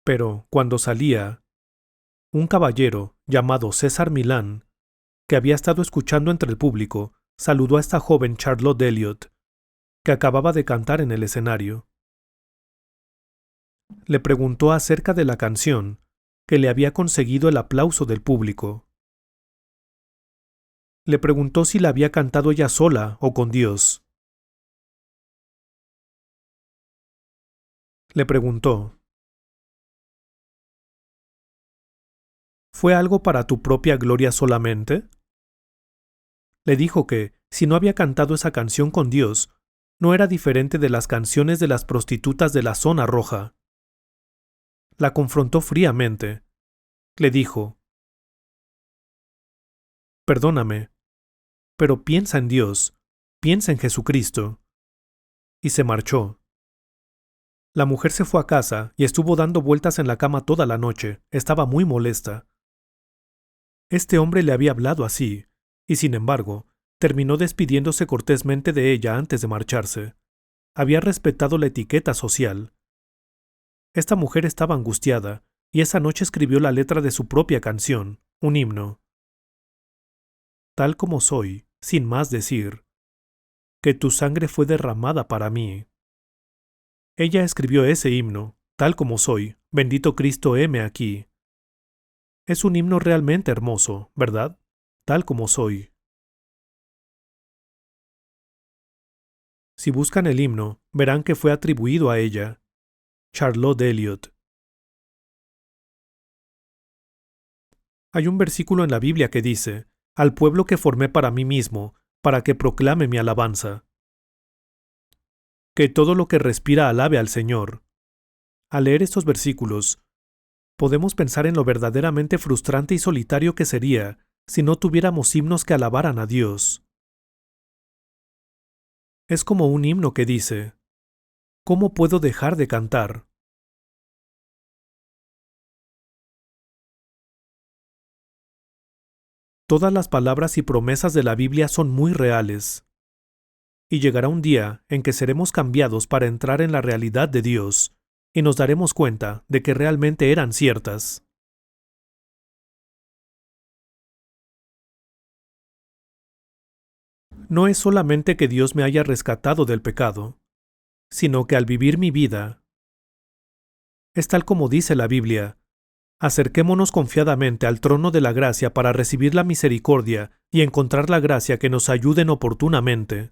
Pero, cuando salía, un caballero llamado César Milán, que había estado escuchando entre el público, saludó a esta joven Charlotte Elliot, que acababa de cantar en el escenario. Le preguntó acerca de la canción, que le había conseguido el aplauso del público. Le preguntó si la había cantado ella sola o con Dios. Le preguntó: ¿fue algo para tu propia gloria solamente? Le dijo que, si no había cantado esa canción con Dios, no era diferente de las canciones de las prostitutas de la zona roja. La confrontó fríamente. Le dijo: perdóname, pero piensa en Dios, piensa en Jesucristo. Y se marchó. La mujer se fue a casa y estuvo dando vueltas en la cama toda la noche. Estaba muy molesta. Este hombre le había hablado así, y sin embargo, terminó despidiéndose cortésmente de ella antes de marcharse. Había respetado la etiqueta social. Esta mujer estaba angustiada, y esa noche escribió la letra de su propia canción, un himno. Tal como soy, sin más decir, que tu sangre fue derramada para mí. Ella escribió ese himno, tal como soy, bendito Cristo, heme aquí. Es un himno realmente hermoso, ¿verdad? Tal como soy. Si buscan el himno, verán que fue atribuido a ella, Charlotte Elliot. Hay un versículo en la Biblia que dice: al pueblo que formé para mí mismo, para que proclame mi alabanza. Que todo lo que respira alabe al Señor. Al leer estos versículos, podemos pensar en lo verdaderamente frustrante y solitario que sería si no tuviéramos himnos que alabaran a Dios. Es como un himno que dice: ¿cómo puedo dejar de cantar? Todas las palabras y promesas de la Biblia son muy reales. Y llegará un día en que seremos cambiados para entrar en la realidad de Dios, y nos daremos cuenta de que realmente eran ciertas. No es solamente que Dios me haya rescatado del pecado, sino que al vivir mi vida, es tal como dice la Biblia, Acerquémonos confiadamente al trono de la gracia para recibir la misericordia y encontrar la gracia que nos ayude oportunamente.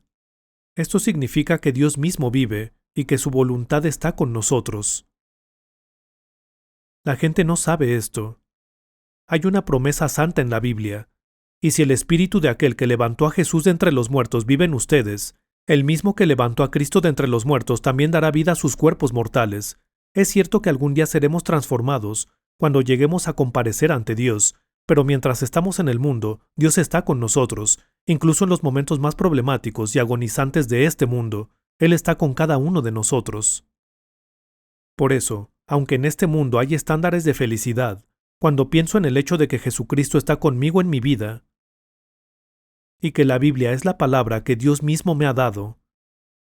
Esto significa que Dios mismo vive y que su voluntad está con nosotros. La gente no sabe esto. Hay una promesa santa en la Biblia, y si el espíritu de aquel que levantó a Jesús de entre los muertos vive en ustedes, el mismo que levantó a Cristo de entre los muertos también dará vida a sus cuerpos mortales. Es cierto que algún día seremos transformados cuando lleguemos a comparecer ante Dios, pero mientras estamos en el mundo, Dios está con nosotros, incluso en los momentos más problemáticos y agonizantes de este mundo. Él está con cada uno de nosotros. Por eso, aunque en este mundo hay estándares de felicidad, cuando pienso en el hecho de que Jesucristo está conmigo en mi vida, y que la Biblia es la palabra que Dios mismo me ha dado,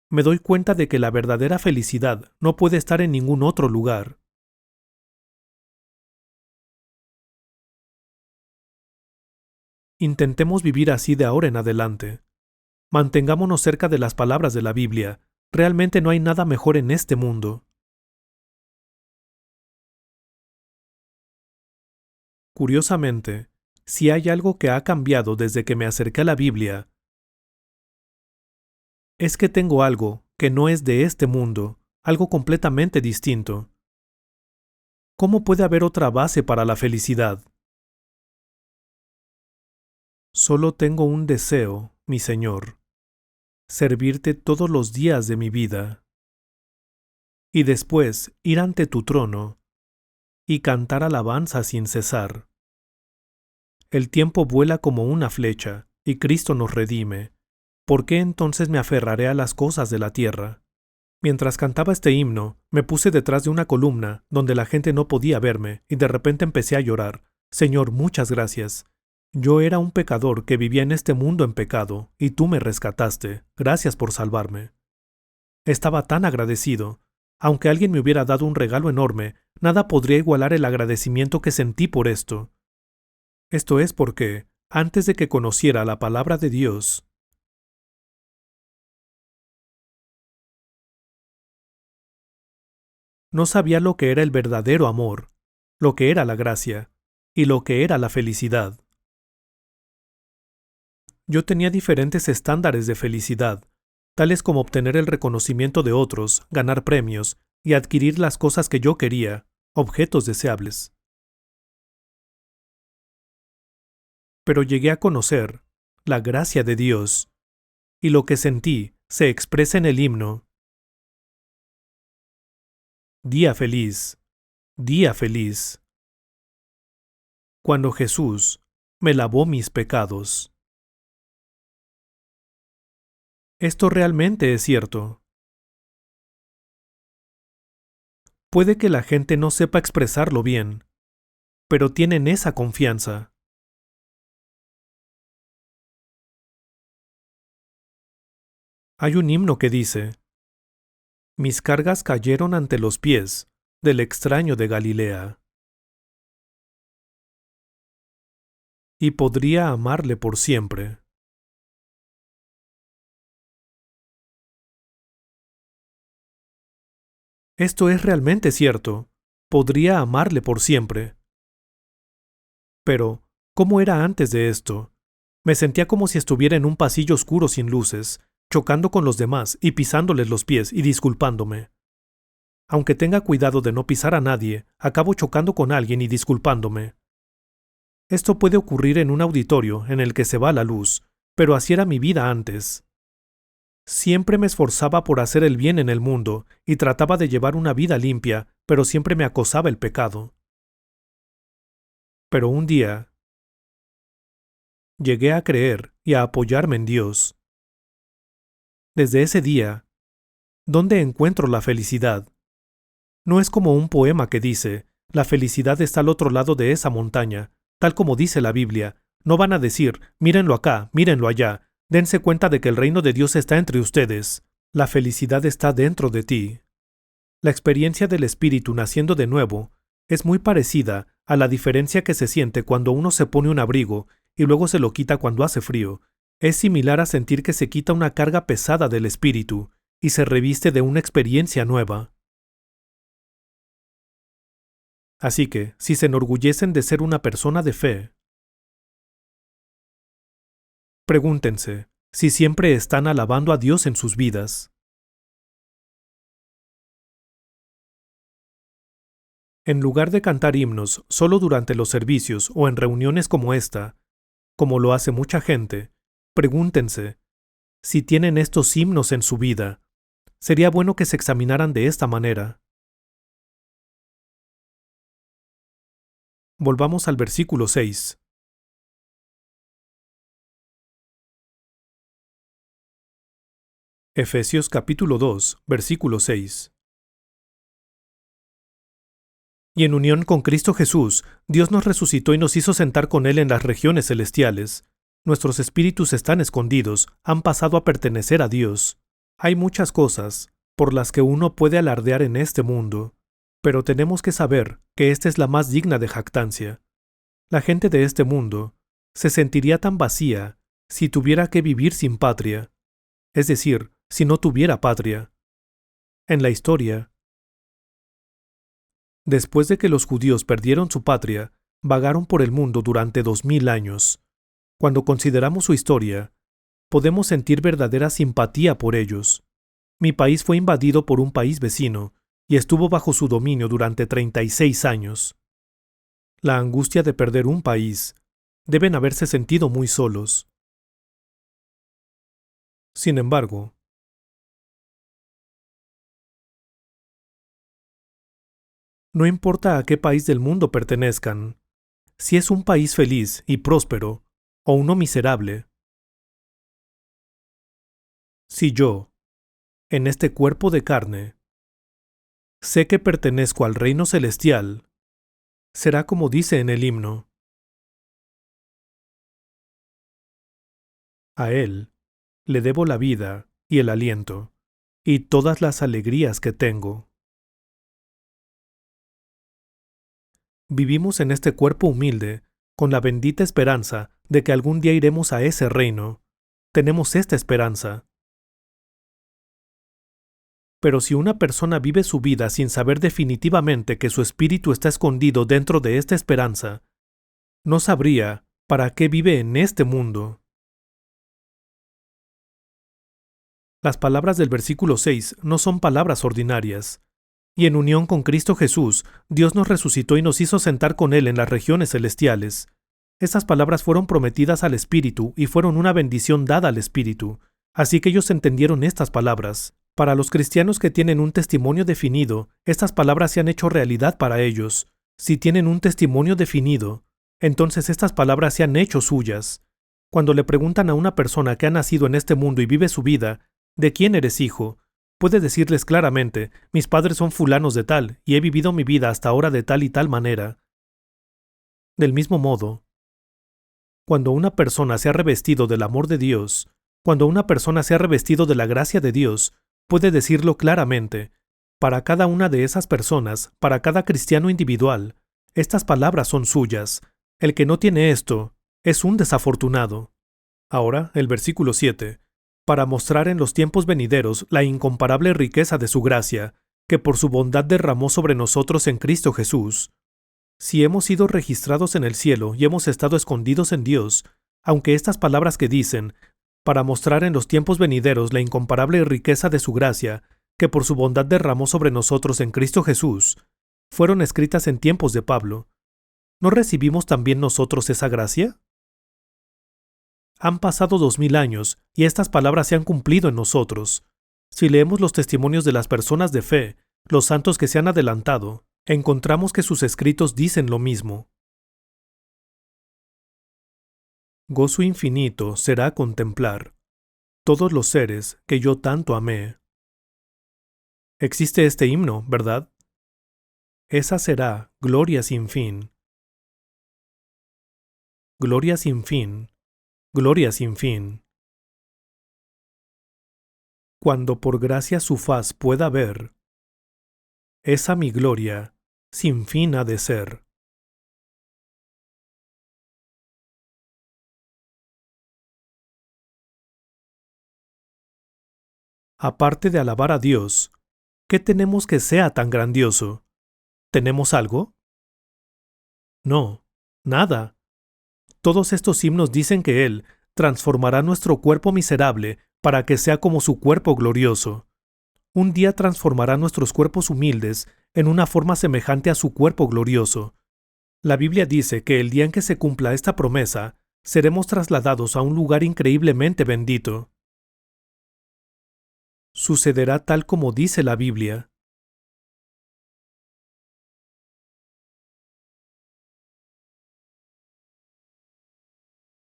me doy cuenta de que la verdadera felicidad no puede estar en ningún otro lugar. Intentemos vivir así de ahora en adelante. Mantengámonos cerca de las palabras de la Biblia. Realmente no hay nada mejor en este mundo. Curiosamente, si hay algo que ha cambiado desde que me acerqué a la Biblia, es que tengo algo que no es de este mundo, algo completamente distinto. ¿Cómo puede haber otra base para la felicidad? Solo tengo un deseo, mi Señor, servirte todos los días de mi vida, y después ir ante tu trono y cantar alabanza sin cesar. El tiempo vuela como una flecha, y Cristo nos redime. ¿Por qué entonces me aferraré a las cosas de la tierra? Mientras cantaba este himno, me puse detrás de una columna donde la gente no podía verme, y de repente empecé a llorar. Señor, muchas gracias. Yo era un pecador que vivía en este mundo en pecado, y tú me rescataste. Gracias por salvarme. Estaba tan agradecido. Aunque alguien me hubiera dado un regalo enorme, nada podría igualar el agradecimiento que sentí por esto. Esto es porque, antes de que conociera la palabra de Dios, no sabía lo que era el verdadero amor, lo que era la gracia, y lo que era la felicidad. Yo tenía diferentes estándares de felicidad, tales como obtener el reconocimiento de otros, ganar premios y adquirir las cosas que yo quería, objetos deseables. Pero llegué a conocer la gracia de Dios, y lo que sentí se expresa en el himno. Día feliz, día feliz, cuando Jesús me lavó mis pecados. Esto realmente es cierto. Puede que la gente no sepa expresarlo bien, pero tienen esa confianza. Hay un himno que dice: mis cargas cayeron ante los pies del extraño de Galilea. Y podría amarle por siempre. Esto es realmente cierto. Podría amarle por siempre. Pero, ¿cómo era antes de esto? Me sentía como si estuviera en un pasillo oscuro sin luces, chocando con los demás y pisándoles los pies y disculpándome. Aunque tenga cuidado de no pisar a nadie, acabo chocando con alguien y disculpándome. Esto puede ocurrir en un auditorio en el que se va la luz, pero así era mi vida antes. Siempre me esforzaba por hacer el bien en el mundo y trataba de llevar una vida limpia, pero siempre me acosaba el pecado. Pero un día, llegué a creer y a apoyarme en Dios. Desde ese día, ¿dónde encuentro la felicidad? No es como un poema que dice, la felicidad está al otro lado de esa montaña, tal como dice la Biblia. No van a decir, mírenlo acá, mírenlo allá, dense cuenta de que el reino de Dios está entre ustedes. La felicidad está dentro de ti. La experiencia del Espíritu naciendo de nuevo es muy parecida a la diferencia que se siente cuando uno se pone un abrigo y luego se lo quita cuando hace frío. Es similar a sentir que se quita una carga pesada del espíritu y se reviste de una experiencia nueva. Así que, si se enorgullecen de ser una persona de fe, pregúntense si siempre están alabando a Dios en sus vidas. En lugar de cantar himnos solo durante los servicios o en reuniones como esta, como lo hace mucha gente, pregúntense si tienen estos himnos en su vida. Sería bueno que se examinaran de esta manera. Volvamos al versículo 6. Efesios capítulo 2, versículo 6. Y en unión con Cristo Jesús, Dios nos resucitó y nos hizo sentar con Él en las regiones celestiales. Nuestros espíritus están escondidos, han pasado a pertenecer a Dios. Hay muchas cosas por las que uno puede alardear en este mundo, pero tenemos que saber que esta es la más digna de jactancia. La gente de este mundo se sentiría tan vacía si tuviera que vivir sin patria, es decir, si no tuviera patria. En la historia, después de que los judíos perdieron su patria, vagaron por el mundo durante 2000 años. Cuando consideramos su historia, podemos sentir verdadera simpatía por ellos. Mi país fue invadido por un país vecino y estuvo bajo su dominio durante 36 años. La angustia de perder un país, deben haberse sentido muy solos. Sin embargo, no importa a qué país del mundo pertenezcan, si es un país feliz y próspero, o uno miserable, si yo, en este cuerpo de carne, sé que pertenezco al reino celestial, será como dice en el himno. A Él le debo la vida y el aliento, y todas las alegrías que tengo. Vivimos en este cuerpo humilde, con la bendita esperanza de que algún día iremos a ese reino. Tenemos esta esperanza. Pero si una persona vive su vida sin saber definitivamente que su espíritu está escondido dentro de esta esperanza, no sabría para qué vive en este mundo. Las palabras del versículo 6 no son palabras ordinarias. Y en unión con Cristo Jesús, Dios nos resucitó y nos hizo sentar con Él en las regiones celestiales. Estas palabras fueron prometidas al Espíritu y fueron una bendición dada al Espíritu. Así que ellos entendieron estas palabras. Para los cristianos que tienen un testimonio definido, estas palabras se han hecho realidad para ellos. Si tienen un testimonio definido, entonces estas palabras se han hecho suyas. Cuando le preguntan a una persona que ha nacido en este mundo y vive su vida, ¿de quién eres hijo?, puede decirles claramente, mis padres son fulanos de tal, y he vivido mi vida hasta ahora de tal y tal manera. Del mismo modo, cuando una persona se ha revestido del amor de Dios, cuando una persona se ha revestido de la gracia de Dios, puede decirlo claramente. Para cada una de esas personas, para cada cristiano individual, estas palabras son suyas. El que no tiene esto, es un desafortunado. Ahora, el versículo 7. Para mostrar en los tiempos venideros la incomparable riqueza de su gracia, que por su bondad derramó sobre nosotros en Cristo Jesús. Si hemos sido registrados en el cielo y hemos estado escondidos en Dios, aunque estas palabras que dicen, para mostrar en los tiempos venideros la incomparable riqueza de su gracia, que por su bondad derramó sobre nosotros en Cristo Jesús, fueron escritas en tiempos de Pablo, ¿no recibimos también nosotros esa gracia? Han pasado 2000 años y estas palabras se han cumplido en nosotros. Si leemos los testimonios de las personas de fe, los santos que se han adelantado, encontramos que sus escritos dicen lo mismo. Gozo infinito será contemplar todos los seres que yo tanto amé. Existe este himno, ¿verdad? Esa será gloria sin fin. Gloria sin fin. Gloria sin fin. Cuando por gracia su faz pueda ver, esa mi gloria sin fin ha de ser. Aparte de alabar a Dios, ¿qué tenemos que sea tan grandioso? ¿Tenemos algo? No, nada. Todos estos himnos dicen que Él transformará nuestro cuerpo miserable para que sea como su cuerpo glorioso. Un día transformará nuestros cuerpos humildes en una forma semejante a su cuerpo glorioso. La Biblia dice que el día en que se cumpla esta promesa, seremos trasladados a un lugar increíblemente bendito. Sucederá tal como dice la Biblia.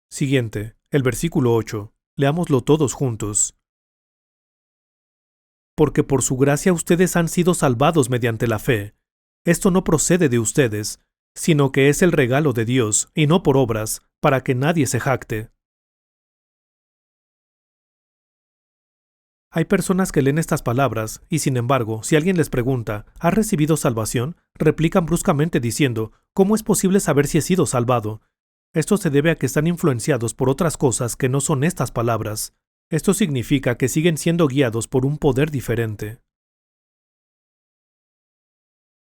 Siguiente, el versículo 8. Leámoslo todos juntos. Porque por su gracia ustedes han sido salvados mediante la fe. Esto no procede de ustedes, sino que es el regalo de Dios, y no por obras, para que nadie se jacte. Hay personas que leen estas palabras, y sin embargo, si alguien les pregunta, ¿has recibido salvación?, replican bruscamente diciendo, ¿cómo es posible saber si he sido salvado? Esto se debe a que están influenciados por otras cosas que no son estas palabras. Esto significa que siguen siendo guiados por un poder diferente.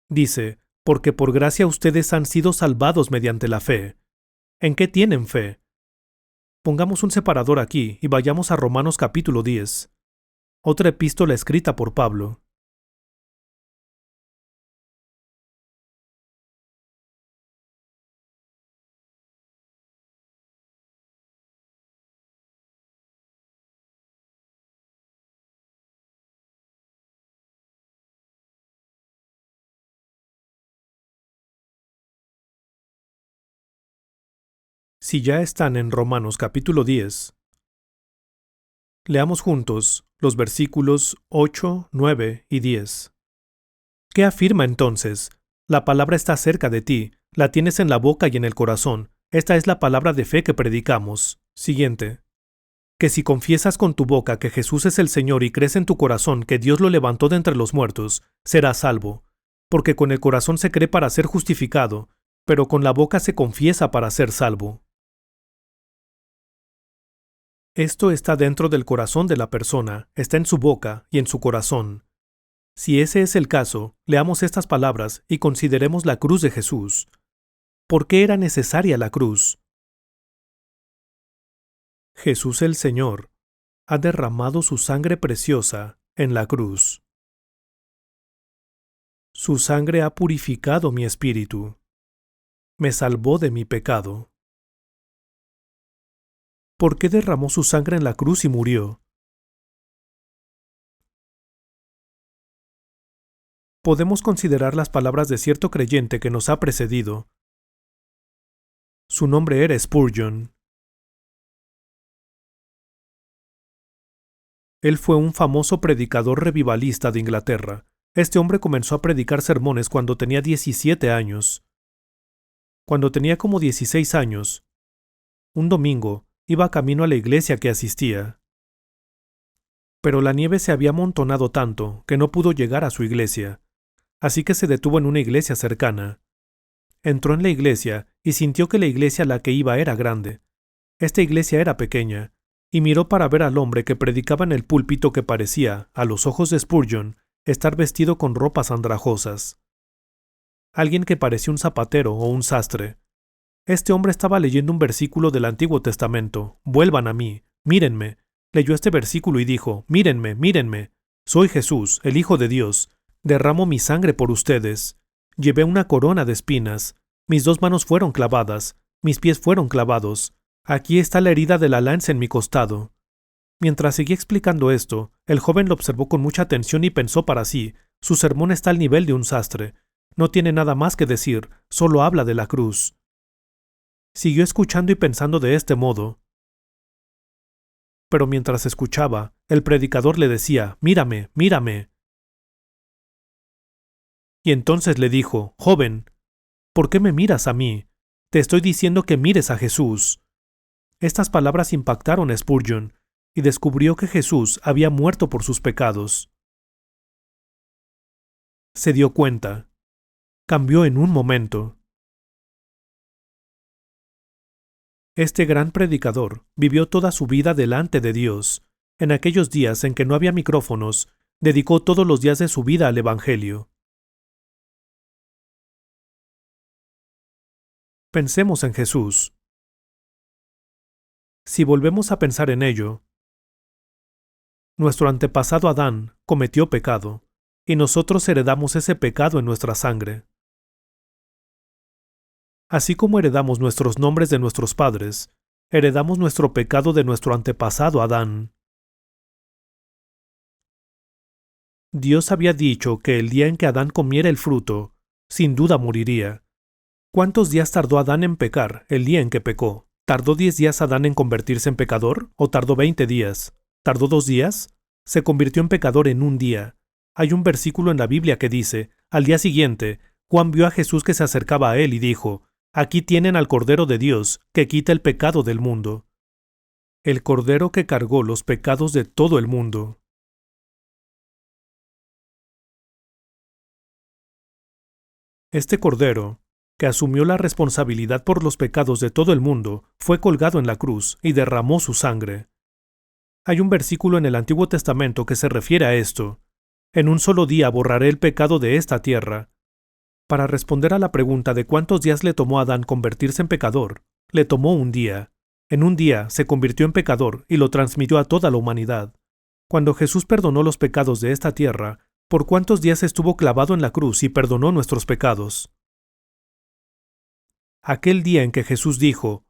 Dice, porque por gracia ustedes han sido salvados mediante la fe. ¿En qué tienen fe? Pongamos un separador aquí y vayamos a Romanos capítulo 10. Otra epístola escrita por Pablo. Si ya están en Romanos capítulo 10, leamos juntos los versículos 8, 9 y 10. ¿Qué afirma entonces? La palabra está cerca de ti, la tienes en la boca y en el corazón. Esta es la palabra de fe que predicamos. Siguiente. Que si confiesas con tu boca que Jesús es el Señor y crees en tu corazón que Dios lo levantó de entre los muertos, serás salvo. Porque con el corazón se cree para ser justificado, pero con la boca se confiesa para ser salvo. Esto está dentro del corazón de la persona, está en su boca y en su corazón. Si ese es el caso, leamos estas palabras y consideremos la cruz de Jesús. ¿Por qué era necesaria la cruz? Jesús el Señor ha derramado su sangre preciosa en la cruz. Su sangre ha purificado mi espíritu. Me salvó de mi pecado. ¿Por qué derramó su sangre en la cruz y murió? Podemos considerar las palabras de cierto creyente que nos ha precedido. Su nombre era Spurgeon. Él fue un famoso predicador revivalista de Inglaterra. Este hombre comenzó a predicar sermones cuando tenía 17 años. Cuando tenía como 16 años, un domingo, iba camino a la iglesia que asistía. Pero la nieve se había amontonado tanto que no pudo llegar a su iglesia, así que se detuvo en una iglesia cercana. Entró en la iglesia y sintió que la iglesia a la que iba era grande. Esta iglesia era pequeña, y miró para ver al hombre que predicaba en el púlpito que parecía, a los ojos de Spurgeon, estar vestido con ropas andrajosas. Alguien que parecía un zapatero o un sastre. Este hombre estaba leyendo un versículo del Antiguo Testamento. Vuelvan a mí, mírenme. Leyó este versículo y dijo, mírenme, mírenme. Soy Jesús, el Hijo de Dios. Derramo mi sangre por ustedes. Llevé una corona de espinas. Mis 2 manos fueron clavadas. Mis pies fueron clavados. Aquí está la herida de la lanza en mi costado. Mientras seguía explicando esto, el joven lo observó con mucha atención y pensó para sí, su sermón está al nivel de un sastre. No tiene nada más que decir, solo habla de la cruz. Siguió escuchando y pensando de este modo. Pero mientras escuchaba, el predicador le decía, mírame, mírame. Y entonces le dijo, joven, ¿por qué me miras a mí? Te estoy diciendo que mires a Jesús. Estas palabras impactaron a Spurgeon, y descubrió que Jesús había muerto por sus pecados. Se dio cuenta. Cambió en un momento. Este gran predicador vivió toda su vida delante de Dios. En aquellos días en que no había micrófonos, dedicó todos los días de su vida al Evangelio. Pensemos en Jesús. Si volvemos a pensar en ello, nuestro antepasado Adán cometió pecado, y nosotros heredamos ese pecado en nuestra sangre. Así como heredamos nuestros nombres de nuestros padres, heredamos nuestro pecado de nuestro antepasado Adán. Dios había dicho que el día en que Adán comiera el fruto, sin duda moriría. ¿Cuántos días tardó Adán en pecar el día en que pecó? ¿Tardó 10 días Adán en convertirse en pecador? ¿O tardó 20 días? ¿Tardó 2 días? Se convirtió en pecador en un día. Hay un versículo en la Biblia que dice, al día siguiente, Juan vio a Jesús que se acercaba a él y dijo, aquí tienen al Cordero de Dios, que quita el pecado del mundo. El Cordero que cargó los pecados de todo el mundo. Este Cordero, que asumió la responsabilidad por los pecados de todo el mundo, fue colgado en la cruz y derramó su sangre. Hay un versículo en el Antiguo Testamento que se refiere a esto. En un solo día borraré el pecado de esta tierra. Para responder a la pregunta de cuántos días le tomó a Adán convertirse en pecador, le tomó un día. En un día se convirtió en pecador y lo transmitió a toda la humanidad. Cuando Jesús perdonó los pecados de esta tierra, ¿por cuántos días estuvo clavado en la cruz y perdonó nuestros pecados? Aquel día en que Jesús dijo,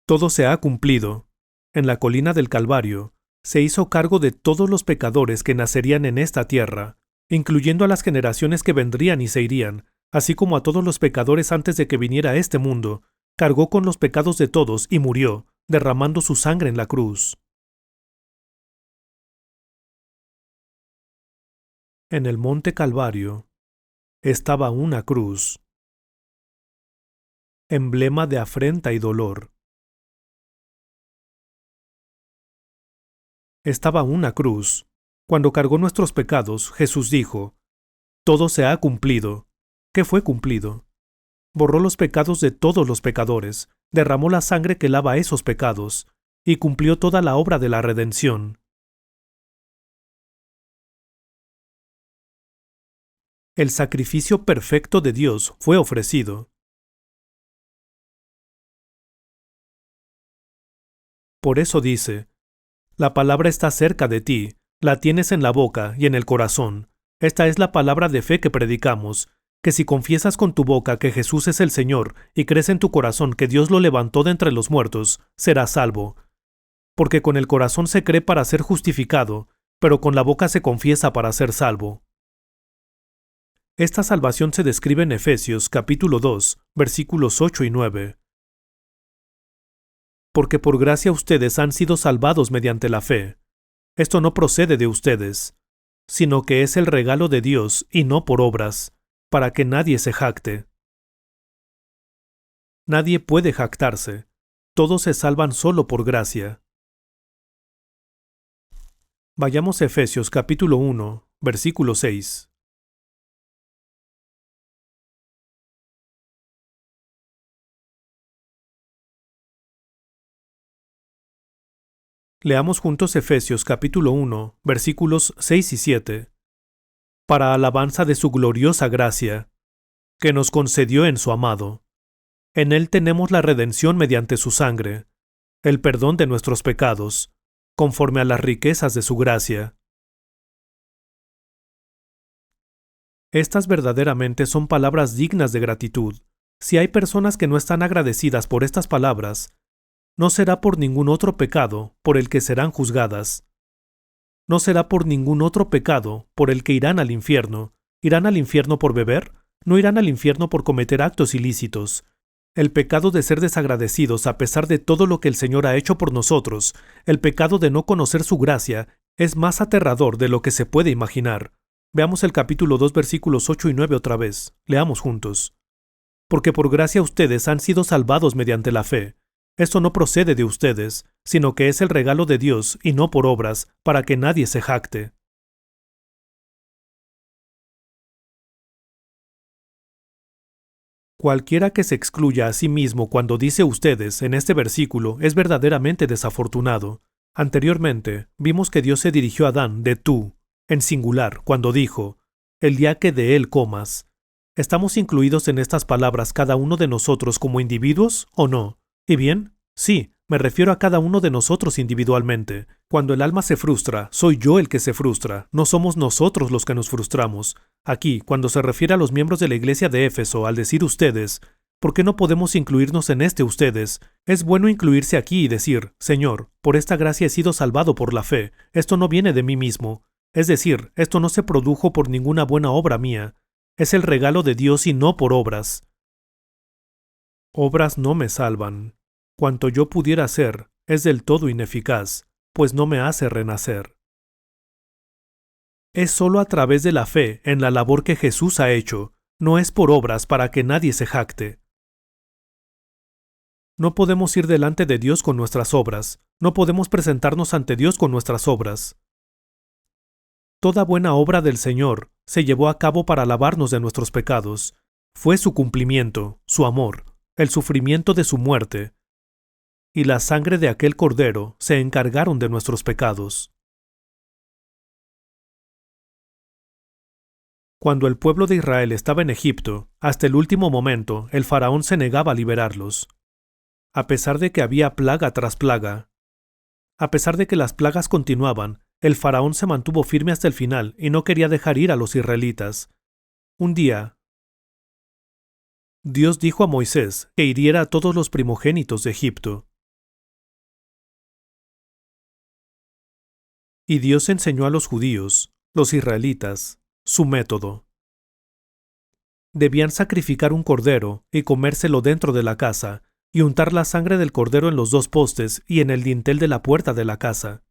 todo se ha cumplido, en la colina del Calvario, se hizo cargo de todos los pecadores que nacerían en esta tierra, incluyendo a las generaciones que vendrían y se irían, así como a todos los pecadores antes de que viniera a este mundo, cargó con los pecados de todos y murió, derramando su sangre en la cruz. En el monte Calvario estaba una cruz, emblema de afrenta y dolor. Estaba una cruz. Cuando cargó nuestros pecados, Jesús dijo, todo se ha cumplido. ¿Qué fue cumplido? Borró los pecados de todos los pecadores, derramó la sangre que lava esos pecados, y cumplió toda la obra de la redención. El sacrificio perfecto de Dios fue ofrecido. Por eso dice, la palabra está cerca de ti, la tienes en la boca y en el corazón. Esta es la palabra de fe que predicamos, que si confiesas con tu boca que Jesús es el Señor y crees en tu corazón que Dios lo levantó de entre los muertos, serás salvo. Porque con el corazón se cree para ser justificado, pero con la boca se confiesa para ser salvo. Esta salvación se describe en Efesios capítulo 2, versículos 8 y 9. Porque por gracia ustedes han sido salvados mediante la fe. Esto no procede de ustedes, sino que es el regalo de Dios y no por obras, para que nadie se jacte. Nadie puede jactarse, todos se salvan solo por gracia. Vayamos a Efesios capítulo 1, versículo 6. Leamos juntos Efesios capítulo 1, versículos 6 y 7. Para alabanza de su gloriosa gracia, que nos concedió en su amado. En él tenemos la redención mediante su sangre, el perdón de nuestros pecados, conforme a las riquezas de su gracia. Estas verdaderamente son palabras dignas de gratitud. Si hay personas que no están agradecidas por estas palabras, no será por ningún otro pecado por el que serán juzgadas. No será por ningún otro pecado por el que irán al infierno. ¿Irán al infierno por beber? No irán al infierno por cometer actos ilícitos. El pecado de ser desagradecidos a pesar de todo lo que el Señor ha hecho por nosotros, el pecado de no conocer su gracia, es más aterrador de lo que se puede imaginar. Veamos el capítulo 2 versículos 8 y 9 otra vez. Leamos juntos. Porque por gracia ustedes han sido salvados mediante la fe. Esto no procede de ustedes, sino que es el regalo de Dios y no por obras, para que nadie se jacte. Cualquiera que se excluya a sí mismo cuando dice ustedes en este versículo es verdaderamente desafortunado. Anteriormente, vimos que Dios se dirigió a Adán de tú, en singular, cuando dijo, el día que de él comas. ¿Estamos incluidos en estas palabras cada uno de nosotros como individuos o no? ¿Y bien? Sí, me refiero a cada uno de nosotros individualmente. Cuando el alma se frustra, soy yo el que se frustra, no somos nosotros los que nos frustramos. Aquí, cuando se refiere a los miembros de la iglesia de Éfeso, al decir ustedes, ¿por qué no podemos incluirnos en este ustedes? Es bueno incluirse aquí y decir, Señor, por esta gracia he sido salvado por la fe, esto no viene de mí mismo. Es decir, esto no se produjo por ninguna buena obra mía. Es el regalo de Dios y no por obras. Obras no me salvan. Cuanto yo pudiera hacer es del todo ineficaz, pues no me hace renacer. Es sólo a través de la fe en la labor que Jesús ha hecho, no es por obras para que nadie se jacte. No podemos ir delante de Dios con nuestras obras, no podemos presentarnos ante Dios con nuestras obras. Toda buena obra del Señor se llevó a cabo para lavarnos de nuestros pecados. Fue su cumplimiento, su amor, el sufrimiento de su muerte, y la sangre de aquel Cordero se encargaron de nuestros pecados. Cuando el pueblo de Israel estaba en Egipto, hasta el último momento el faraón se negaba a liberarlos. A pesar de que había plaga tras plaga, a pesar de que las plagas continuaban, el faraón se mantuvo firme hasta el final y no quería dejar ir a los israelitas. Un día, Dios dijo a Moisés que hiriera a todos los primogénitos de Egipto. Y Dios enseñó a los judíos, los israelitas, su método. Debían sacrificar un cordero y comérselo dentro de la casa, y untar la sangre del cordero en los dos postes y en el dintel de la puerta de la casa.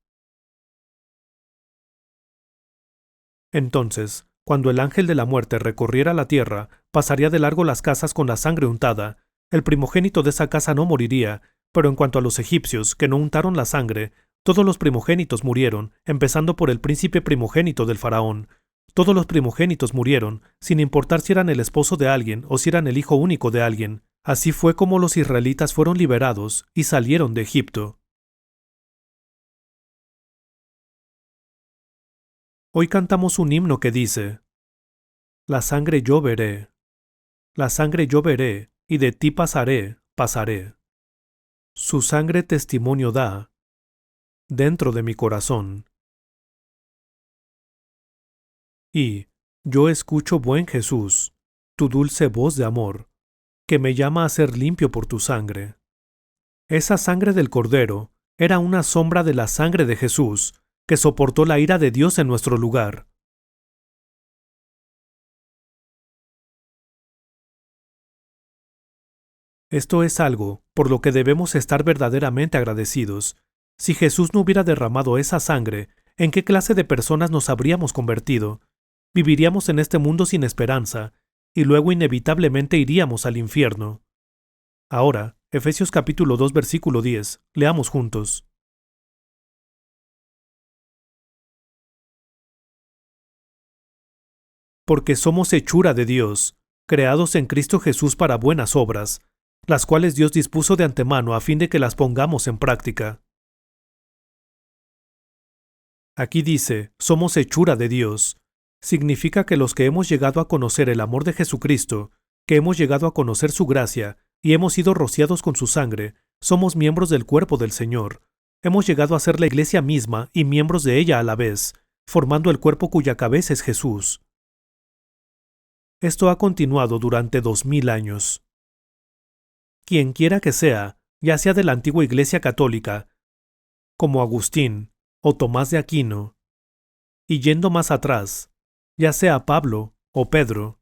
Entonces, cuando el ángel de la muerte recorriera la tierra, pasaría de largo las casas con la sangre untada. El primogénito de esa casa no moriría, pero en cuanto a los egipcios, que no untaron la sangre, todos los primogénitos murieron, empezando por el príncipe primogénito del faraón. Todos los primogénitos murieron, sin importar si eran el esposo de alguien o si eran el hijo único de alguien. Así fue como los israelitas fueron liberados y salieron de Egipto. Hoy cantamos un himno que dice: La sangre yo veré, la sangre yo veré, y de ti pasaré, pasaré. Su sangre testimonio da dentro de mi corazón. Y yo escucho, buen Jesús, tu dulce voz de amor, que me llama a ser limpio por tu sangre. Esa sangre del Cordero era una sombra de la sangre de Jesús, que soportó la ira de Dios en nuestro lugar. Esto es algo por lo que debemos estar verdaderamente agradecidos. Si Jesús no hubiera derramado esa sangre, ¿en qué clase de personas nos habríamos convertido? Viviríamos en este mundo sin esperanza, y luego inevitablemente iríamos al infierno. Ahora, Efesios capítulo 2 versículo 10, leamos juntos. Porque somos hechura de Dios, creados en Cristo Jesús para buenas obras, las cuales Dios dispuso de antemano a fin de que las pongamos en práctica. Aquí dice, somos hechura de Dios. Significa que los que hemos llegado a conocer el amor de Jesucristo, que hemos llegado a conocer su gracia y hemos sido rociados con su sangre, somos miembros del cuerpo del Señor. Hemos llegado a ser la iglesia misma y miembros de ella a la vez, formando el cuerpo cuya cabeza es Jesús. Esto ha continuado durante 2000 años. Quienquiera que sea, ya sea de la antigua Iglesia Católica, como Agustín o Tomás de Aquino, y yendo más atrás, ya sea Pablo o Pedro,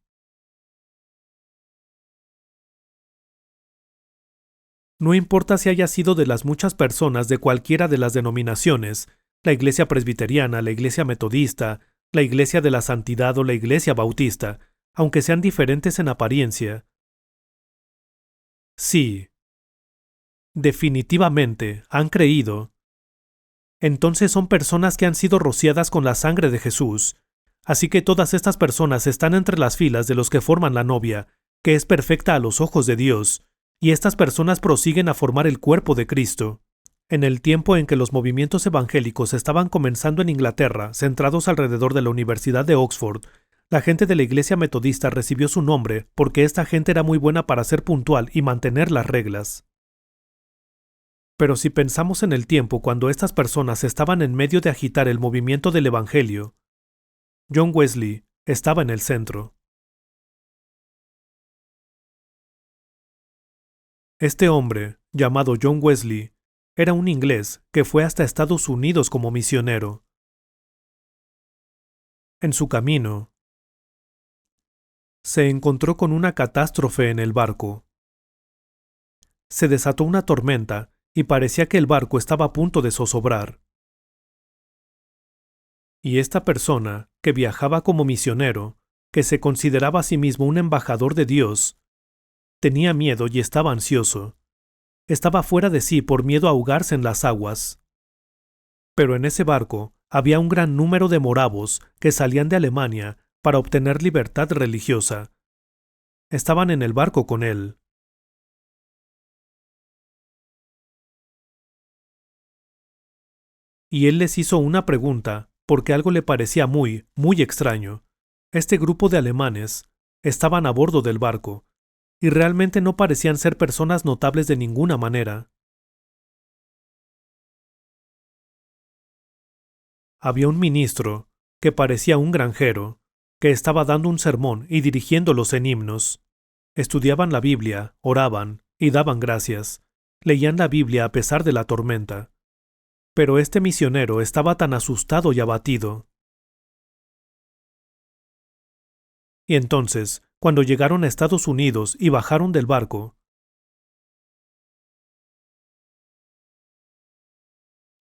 no importa si haya sido de las muchas personas de cualquiera de las denominaciones, la Iglesia Presbiteriana, la Iglesia Metodista, la Iglesia de la Santidad o la Iglesia Bautista, aunque sean diferentes en apariencia. Sí, definitivamente han creído. Entonces son personas que han sido rociadas con la sangre de Jesús. Así que todas estas personas están entre las filas de los que forman la novia, que es perfecta a los ojos de Dios, y estas personas prosiguen a formar el cuerpo de Cristo. En el tiempo en que los movimientos evangélicos estaban comenzando en Inglaterra, centrados alrededor de la Universidad de Oxford, la gente de la iglesia metodista recibió su nombre porque esta gente era muy buena para ser puntual y mantener las reglas. Pero si pensamos en el tiempo cuando estas personas estaban en medio de agitar el movimiento del Evangelio, John Wesley estaba en el centro. Este hombre, llamado John Wesley, era un inglés que fue hasta Estados Unidos como misionero. En su camino, se encontró con una catástrofe en el barco. Se desató una tormenta y parecía que el barco estaba a punto de zozobrar. Y esta persona, que viajaba como misionero, que se consideraba a sí mismo un embajador de Dios, tenía miedo y estaba ansioso. Estaba fuera de sí por miedo a ahogarse en las aguas. Pero en ese barco había un gran número de moravos que salían de Alemania para obtener libertad religiosa. Estaban en el barco con él. Y él les hizo una pregunta porque algo le parecía muy, muy extraño. Este grupo de alemanes estaban a bordo del barco, y realmente no parecían ser personas notables de ninguna manera. Había un ministro, que parecía un granjero, que estaba dando un sermón y dirigiéndolos en himnos. Estudiaban la Biblia, oraban y daban gracias. Leían la Biblia a pesar de la tormenta. Pero este misionero estaba tan asustado y abatido. Y entonces, cuando llegaron a Estados Unidos y bajaron del barco,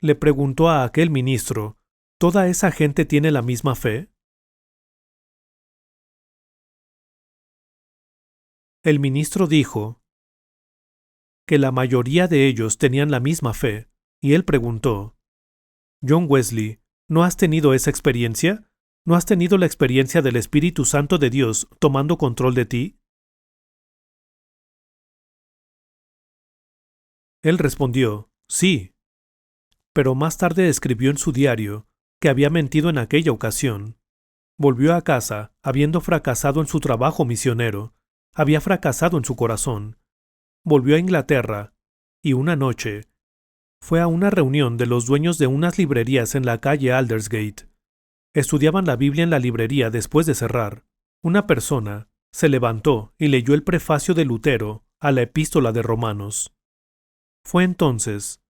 le preguntó a aquel ministro, ¿toda esa gente tiene la misma fe? El ministro dijo que la mayoría de ellos tenían la misma fe, y él preguntó, John Wesley, ¿no has tenido esa experiencia? ¿No has tenido la experiencia del Espíritu Santo de Dios tomando control de ti? Él respondió, sí, pero más tarde escribió en su diario que había mentido en aquella ocasión. Volvió a casa, habiendo fracasado en su trabajo misionero, había fracasado en su corazón. Volvió a Inglaterra, y una noche, fue a una reunión de los dueños de unas librerías en la calle Aldersgate. Estudiaban la Biblia en la librería después de cerrar. Una persona se levantó y leyó el prefacio de Lutero a la Epístola de Romanos. Fue entonces,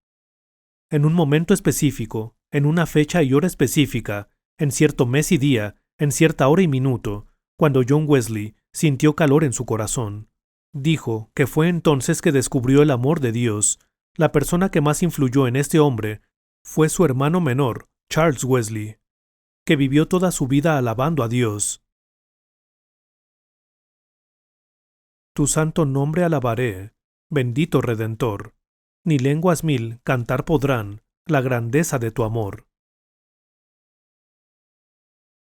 en un momento específico, en una fecha y hora específica, en cierto mes y día, en cierta hora y minuto, cuando John Wesley sintió calor en su corazón. Dijo que fue entonces que descubrió el amor de Dios. La persona que más influyó en este hombre fue su hermano menor, Charles Wesley, que vivió toda su vida alabando a Dios. Tu santo nombre alabaré, bendito Redentor. Ni lenguas mil cantar podrán la grandeza de tu amor.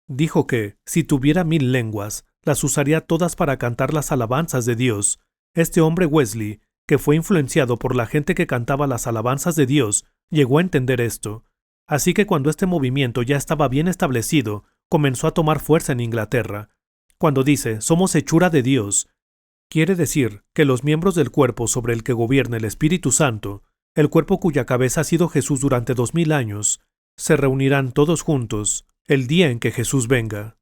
Dijo que, si tuviera 1000 lenguas, las usaría todas para cantar las alabanzas de Dios. Este hombre Wesley, que fue influenciado por la gente que cantaba las alabanzas de Dios, llegó a entender esto. Así que cuando este movimiento ya estaba bien establecido, comenzó a tomar fuerza en Inglaterra. Cuando dice, somos hechura de Dios, quiere decir que los miembros del cuerpo sobre el que gobierna el Espíritu Santo, el cuerpo cuya cabeza ha sido Jesús durante 2000 años, se reunirán todos juntos el día en que Jesús venga.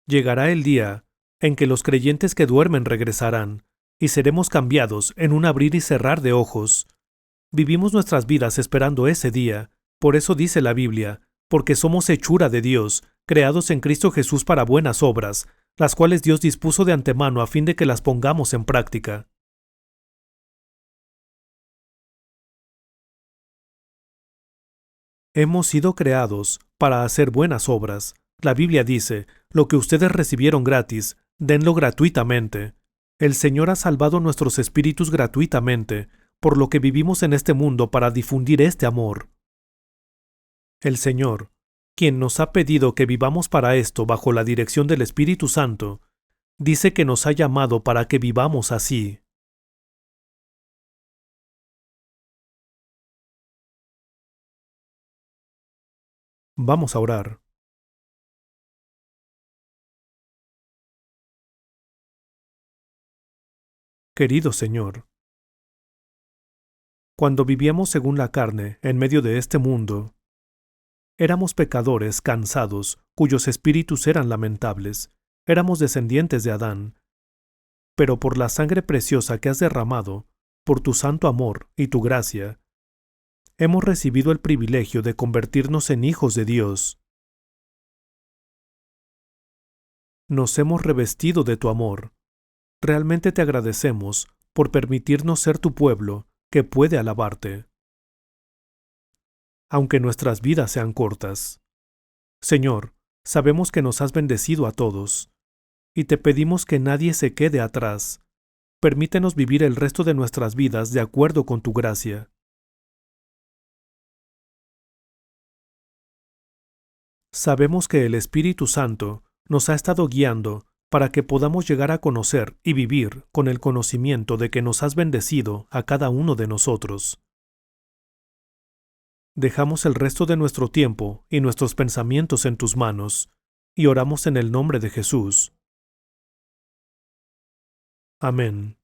Llegará el día en que los creyentes que duermen regresarán, y seremos cambiados en un abrir y cerrar de ojos. Vivimos nuestras vidas esperando ese día, por eso dice la Biblia, porque somos hechura de Dios, creados en Cristo Jesús para buenas obras, las cuales Dios dispuso de antemano a fin de que las pongamos en práctica. Hemos sido creados para hacer buenas obras. La Biblia dice, lo que ustedes recibieron gratis, denlo gratuitamente. El Señor ha salvado nuestros espíritus gratuitamente, por lo que vivimos en este mundo para difundir este amor. El Señor, quien nos ha pedido que vivamos para esto bajo la dirección del Espíritu Santo, dice que nos ha llamado para que vivamos así. Vamos a orar. Querido Señor, cuando vivíamos según la carne en medio de este mundo, éramos pecadores cansados, cuyos espíritus eran lamentables. Éramos descendientes de Adán. Pero por la sangre preciosa que has derramado, por tu santo amor y tu gracia, hemos recibido el privilegio de convertirnos en hijos de Dios. Nos hemos revestido de tu amor. Realmente te agradecemos por permitirnos ser tu pueblo que puede alabarte. Aunque nuestras vidas sean cortas. Señor, sabemos que nos has bendecido a todos, y te pedimos que nadie se quede atrás. Permítenos vivir el resto de nuestras vidas de acuerdo con tu gracia. Sabemos que el Espíritu Santo nos ha estado guiando para que podamos llegar a conocer y vivir con el conocimiento de que nos has bendecido a cada uno de nosotros. Dejamos el resto de nuestro tiempo y nuestros pensamientos en tus manos, y oramos en el nombre de Jesús. Amén.